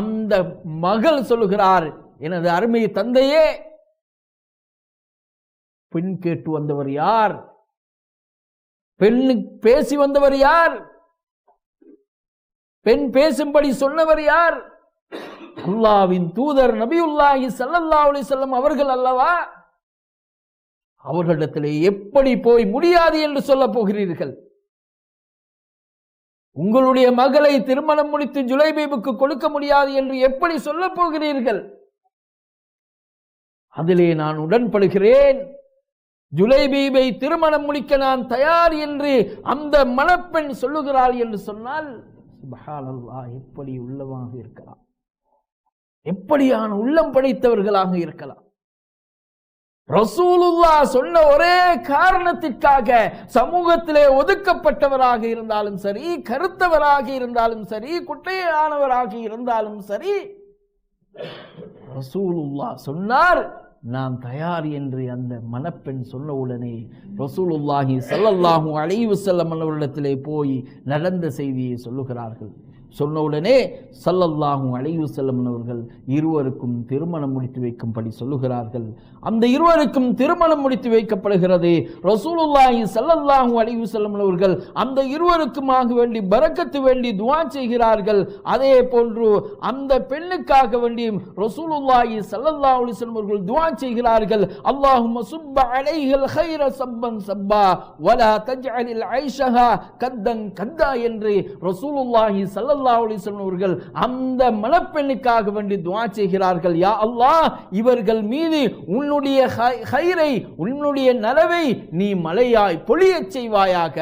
அந்த மகள் சொல்லுகிறார், எனது அருமை தந்தையே, பெண் கேட்டு வந்தவர் யார்? பெண்ணு பேசி வந்தவர் யார்? பெண் பேசும்படி சொன்னவர் யார்? அல்லாஹ்வின் தூதர் நபியுல்லாஹி ஸல்லல்லாஹு அலைஹி வஸல்லம் அவர்கள் அல்லவா? அவர்களிடத்திலே எப்படி போய் முடியாது என்று சொல்ல போகிறீர்கள்? உங்களுடைய மகளை திருமணம் முடித்து ஜுலைபீபுக்கு கொடுக்க முடியாது என்று எப்படி சொல்ல போகிறீர்கள்? அதிலே நான் உடன்படுகிறேன், ஜுலைபீபை திருமணம் முடிக்க நான் தயார் என்று அந்த மணப்பெண் சொல்லுகிறாள் என்று சொன்னால், சுப்ஹானல்லாஹ், எப்படி உள்ளமாக இருக்கலாம், எப்படியான உள்ளம் படைத்தவர்களாக இருக்கலாம். ரசூலுல்லாஹ் சொன்ன ஒரே காரணத்திற்காக சமூகத்திலே ஒதுக்கப்பட்டவராக இருந்தாலும் சரி, கருத்தவராக இருந்தாலும் சரி, குட்டையானவராக இருந்தாலும் சரி, ரசூலுல்லாஹ் சொன்னார் நான் தயார் என்று அந்த மணப்பெண் சொன்ன உடனே ரசூலுல்லாஹி ஸல்லல்லாஹு அலைஹி வஸல்லம் அவர்களிடத்திலே போய் நடந்த செய்தியை சொல்லுகிறார்கள். சொன்ன உடனே ஸல்லல்லாஹு அலைஹி வஸல்லம் அவர்கள் இருவருக்கும் திருமணம் முடித்து வைக்கும்படி சொல்லுகிறார்கள். அந்த இருவருக்கும் திருமணம் முடித்து வைக்கப்படுகிறது. ரசூலுல்லாஹி ஸல்லல்லாஹு அலைஹி வஸல்லம் அவர்கள் அந்த இருவருக்குமாக வேண்டி பரக்கத்து வேண்டி துஆ செய்கிறார்கள். அதே போன்று அந்த பெண்ணுக்காக வேண்டி ரசூலுல்லாஹி ஸல்லல்லாஹு அலைஹி வஸல்லம் அவர்கள் துஆ செய்கிறார்கள். அல்லாஹும்ம சுப்ப அலைஹில் கைர சப்பன் சப்பா வலா தஜ்அலில் ஐஷஹா கத்தன் கத்தா என்று ரசூலுல்லாஹி ஸல்லல்லாஹு அலைஹி வஸல்லம் அவர்கள் அந்த மணப்பெண்ணுக்காக வேண்டி துஆ செய்கிறார்கள். யா அல்லாஹ், இவர்கள் மீது உன்னுடைய கைரை, உன்னுடைய நலவை நீ மலையாய் பொழியச் செய்வாயாக,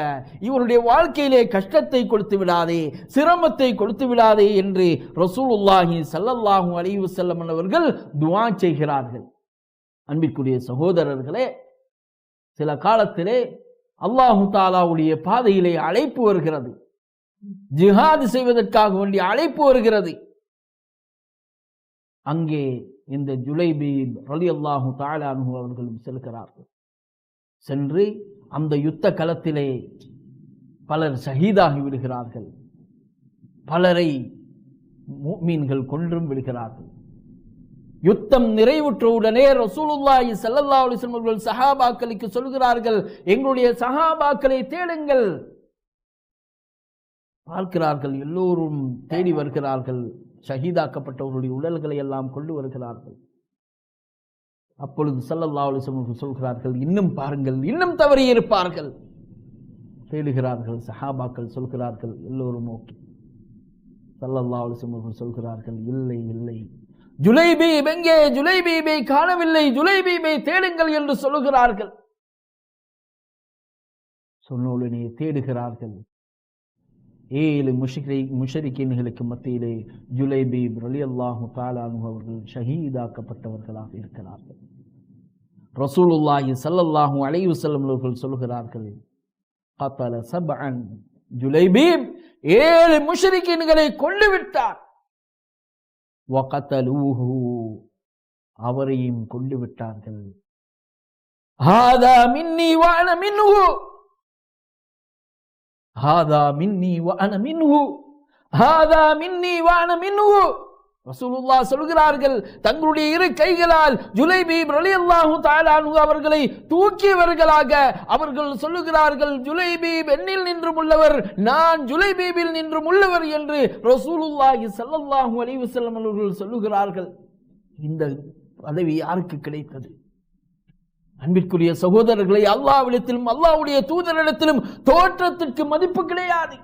இவருடைய வாழ்க்கையிலே கஷ்டத்தை கொடுத்து விடாதே, சிரமத்தை கொடுத்து விடாதே என்று ரசூலுல்லாஹி ஸல்லல்லாஹு அலைஹி வஸல்லம் அவர்கள் துஆ செய்கிறார்கள். அன்பிற்குரிய சகோதரர்களே, சில காலத்திலே அல்லாஹு தஆலாவுடைய பாதையிலே அழைப்பு வருகிறது, ஜிஹாது செய்வதற்காக வேண்டிய அழைப்பு வருகிறது. அங்கே இந்த ஜுலைபீப் ரலியல்லாஹு தஆலா அன்ஹு அவர்களும் செல்கிறார்கள். சென்று அந்த யுத்த களத்திலே பலர் ஷஹீதாகி விடுகிறார்கள், பலரை முஃமின்கள் கொன்றும் விடுகிறார்கள். யுத்தம் நிறைவுற்றவுடனே ரசூலுல்லாஹி ஸல்லல்லாஹு அலைஹி வஸல்லம் அவர்கள் சஹாபாக்களுக்கு சொல்கிறார்கள், எங்களுடைய சஹாபாக்களை தேடுங்கள். பார்க்கிறார்கள், எல்லோரும் தேடி வருகிறார்கள். ஷஹீதாக்கப்பட்டவர்களுடைய உடல்களை எல்லாம் கொண்டு வருகிறார்கள். அப்பொழுது ஸல்லல்லாஹு அலைஹி வஸல்லம் சொல்கிறார்கள், இன்னும் பாருங்கள், இன்னும் தவறி இருப்பார்கள். தேடுகிறார்கள். சஹாபாக்கள் சொல்கிறார்கள், எல்லோரும் ஓகே. ஸல்லல்லாஹு அலைஹி வஸல்லம் சொல்கிறார்கள், இல்லை இல்லை, ஜுலைபீப் எங்கே? ஜுலைபீபை காணவில்லை, ஜுலைபீபை தேடுங்கள் என்று சொல்லுகிறார்கள். சொன்ன உடனே தேடுகிறார்கள். 7 முஷ்ரிக்கீன்களுக்கு மத்தியிலே ஜுலைபீப் ரலியல்லாஹு தஆலா அன்ஹு அவர்கள் ஷஹீதாக்கப்பட்டவர்களாக இருக்கிறார்கள். ரசூலுல்லாஹி ஸல்லல்லாஹு அலைஹி வஸல்லம் அவர்கள் சொல்கிறார்கள், கதல சப்அன், ஜுலைபீப் 7 முஷ்ரிக்கீன்களை கொன்று விட்டார். வகதலூஹு, அவரையும் கொண்டு விட்டார்கள். ஹாதா மின்னி வ அன மின்ஹு, ஹாதா மின்னி வ அன மின்ஹு, ஹாதா மின்னி வ அன மின்ஹு. ரசூலுல்லாஹ் சொல்கிறார்கள், தங்களுடைய 2 கைகளால் ஜுலைபீப் ரலியல்லாஹு தஆலா அன்ஹு அவர்களை தூக்கியவர்களாக அவர்கள் சொல்லுகிறார்கள், ஜுலைபீப் என்னில் நின்றும் உள்ளவர், நான் ஜுலைபீபில் நின்றும் உள்ளவர் என்று ரசூலுல்லாஹி ஸல்லல்லாஹு அலைஹி வஸல்லம் அவர்கள் சொல்லுகிறார்கள். இந்த பதவி யாருக்கு கிடைத்தது? அன்பிற்குரிய சகோதரர்களை, அல்லாஹ்விடத்திலும் அல்லாஹ்வுடைய தூதரிடத்திலும் தோற்றத்திற்கு மதிப்பு கிடையாது,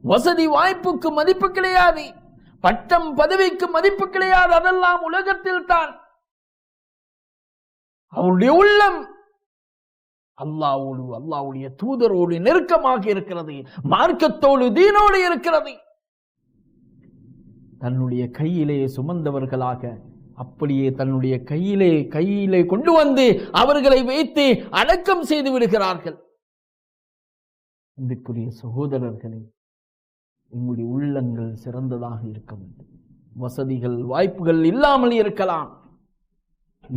வசதி வாய்ப்புக்கு மதிப்பு கிடையாது, பட்டம் பதவிக்கு மதிப்பு கிடையாது. அதெல்லாம் உலகத்தில் தான். அவருடைய உள்ளம் அல்லாஹ்வோடு அல்லாஹ்வுடைய தூதரோடு நெருக்கமாக இருக்கிறது, மார்க்கத்தோடு தீனோடு இருக்கிறது. தன்னுடைய கையிலே சுமந்தவர்களாக அப்படியே தன்னுடைய கையிலே கொண்டு வந்து அவர்களை வைத்து அடக்கம் செய்து விடுகிறார்கள். அன்பிற்குரிய சகோதரர்களே, உங்களுடைய உள்ளங்கள் சிறந்ததாக இருக்க வேண்டும். வசதிகள் வாய்ப்புகள் இல்லாமல் இருக்கலாம்,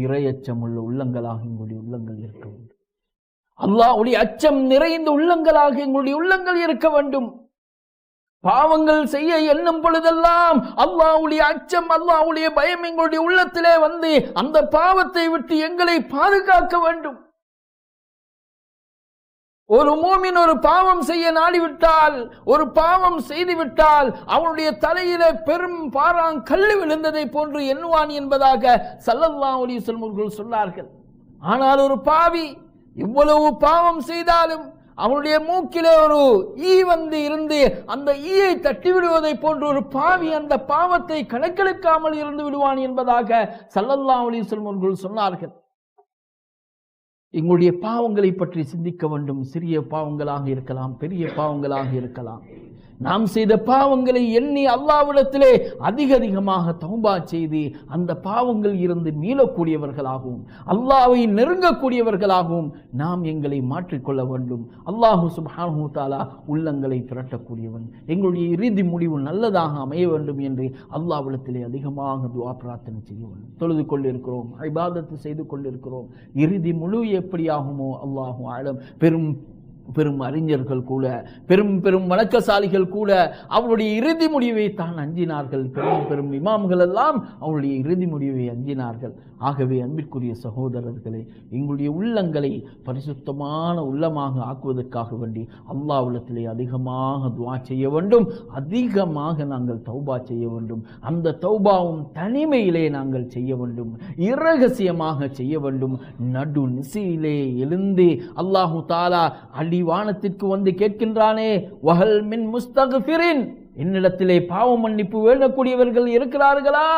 இறையச்சம் உள்ள உள்ளங்களாக எங்களுடைய உள்ளங்கள் இருக்க வேண்டும். அல்லாஹ்வுடைய அச்சம் நிறைந்த உள்ளங்களாக எங்களுடைய உள்ளங்கள் இருக்க வேண்டும். பாவங்கள் செய்ய எண்ணும் பொழுதெல்லாம் அல்லாஹ்வுடைய அச்சம், அல்லாஹ்வுடைய பயம் எங்களுடைய உள்ளத்திலே வந்து அந்த பாவத்தை விட்டு எங்களை பாதுகாக்க வேண்டும். ஒரு மூமின் ஒரு பாவம் செய்ய நாடிவிட்டால், ஒரு பாவம் செய்துவிட்டால் அவனுடைய தலையிலே பெரும் பாறாங்கல்லு விழுந்ததை போன்று எண்ணுவான் என்பதாக ஸல்லல்லாஹு அலைஹி வஸல்லம் அவர்கள் சொன்னார்கள். ஆனால் ஒரு பாவி எவ்வளவு பாவம் செய்தாலும் அவனுடைய மூக்கிலே ஒரு ஈ வந்து இருந்து அந்த ஈயை தட்டி விடுவதை போன்று ஒரு பாவி அந்த பாவத்தை கணக்கெடுக்காமல் இருந்து விடுவான் என்பதாக ஸல்லல்லாஹு அலைஹி வஸல்லம் அவர்கள் சொன்னார்கள். எங்களுடைய பாவங்களை பற்றி சிந்திக்க வேண்டும். சிறிய பாவங்களாக இருக்கலாம், பெரிய பாவங்களாக இருக்கலாம். நாம் செய்த பாவங்களை எண்ணி அல்லாஹ்விடத்திலே அதிகமாக தௌபா செய்து அந்த பாவங்கள் இருந்து மீளக்கூடியவர்களாகவும் அல்லாஹ்வை நெருங்கக்கூடியவர்களாகவும் நாம் எங்களை மாற்றிக்கொள்ள வேண்டும். அல்லாஹு சுப்ஹானஹு தஆலா உள்ளங்களை திரட்டக்கூடியவன். எங்களுடைய இறுதி முடிவு நல்லதாக அமைய வேண்டும் என்று அல்லாஹ்விடத்திலே அதிகமாக துஆ பிரார்த்தனை செய்ய வேண்டும். தொழுது கொண்டிருக்கிறோம், இபாதத்து செய்து கொண்டிருக்கிறோம். இறுதி முழு எப்படியாகுமோ அல்லாஹு ஆலம். பெரும் அறிஞர்கள் கூட, பெரும் வணக்கசாலிகள் கூட அவருடைய இறுதி முடிவை தான் அஞ்சினார்கள். பெரும் இமாம்கள் எல்லாம் அவருடைய இறுதி முடிவை அஞ்சினார்கள். ஆகவே அன்பிற்குரிய சகோதரர்களே, எங்களுடைய உள்ளங்களை பரிசுத்தமான உள்ளமாக ஆக்குவதற்காக வேண்டி அல்லாஹ்விடத்திலே அதிகமாக துஆ செய்ய வேண்டும். அதிகமாக நாங்கள் தௌபா செய்ய வேண்டும். அந்த தௌபாவும் தனிமையிலே நாங்கள் செய்ய வேண்டும், இரகசியமாக செய்ய வேண்டும். நடு நிசியிலே எழுந்து அல்லாஹு தஆலா அடிவானத்திற்கு வந்து கேட்கின்றானே, வஹல் மின் முஸ்தக்ஃபிரின், என்னிடத்திலே பாவ மன்னிப்பு வேண்டக்கூடியவர்கள் இருக்கிறார்களா,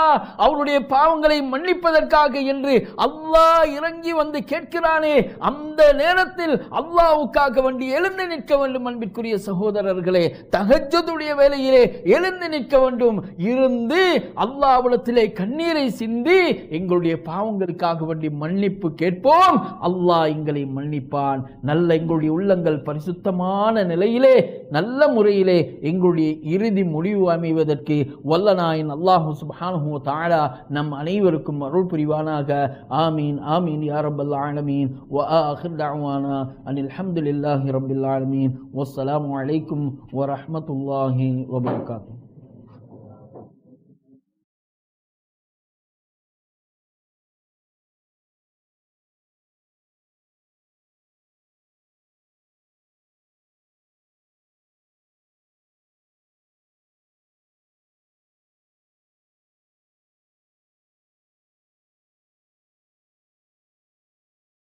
அவருடைய பாவங்களை மன்னிப்பதற்காக என்று அல்லாஹ் இறங்கி வந்து கேட்கிறானே, அந்த நேரத்தில் அல்லாஹ்வுக்காக வேண்டி எழுந்து நிற்க வேண்டும். அன்பிற்குரிய சகோதரர்களே, தஹஜ்ஜுடைய வேளையிலே எழுந்து நிற்க வேண்டும். இருந்து அல்லாஹ்விடத்திலே கண்ணீரை சிந்தி எங்களுடைய பாவங்களுக்காக வேண்டி மன்னிப்பு கேட்போம். அல்லாஹ் எங்களை மன்னிப்பான். நல்ல எங்களுடைய உள்ளங்கள் பரிசுத்தமான நிலையிலே நல்ல முறையிலே எங்களுடைய இறுதி முடிவு அமைவதற்கு வல்லநாயன் அல்லாஹு சுப்ஹானஹு வ தஆலா நம் அனைவருக்கும் அருள் புரிவானாக. ஆமீன் ஆமீன் யா ரப்பல் ஆலமீன். வ ஆகிர் தஅவானா அனில் ஹம்துலில்லாஹி ரப்பில் ஆலமீன். வஸ்ஸலாமு அலைக்கும் வ ரஹ்மத்துல்லாஹி வ பரகாத்துஹு.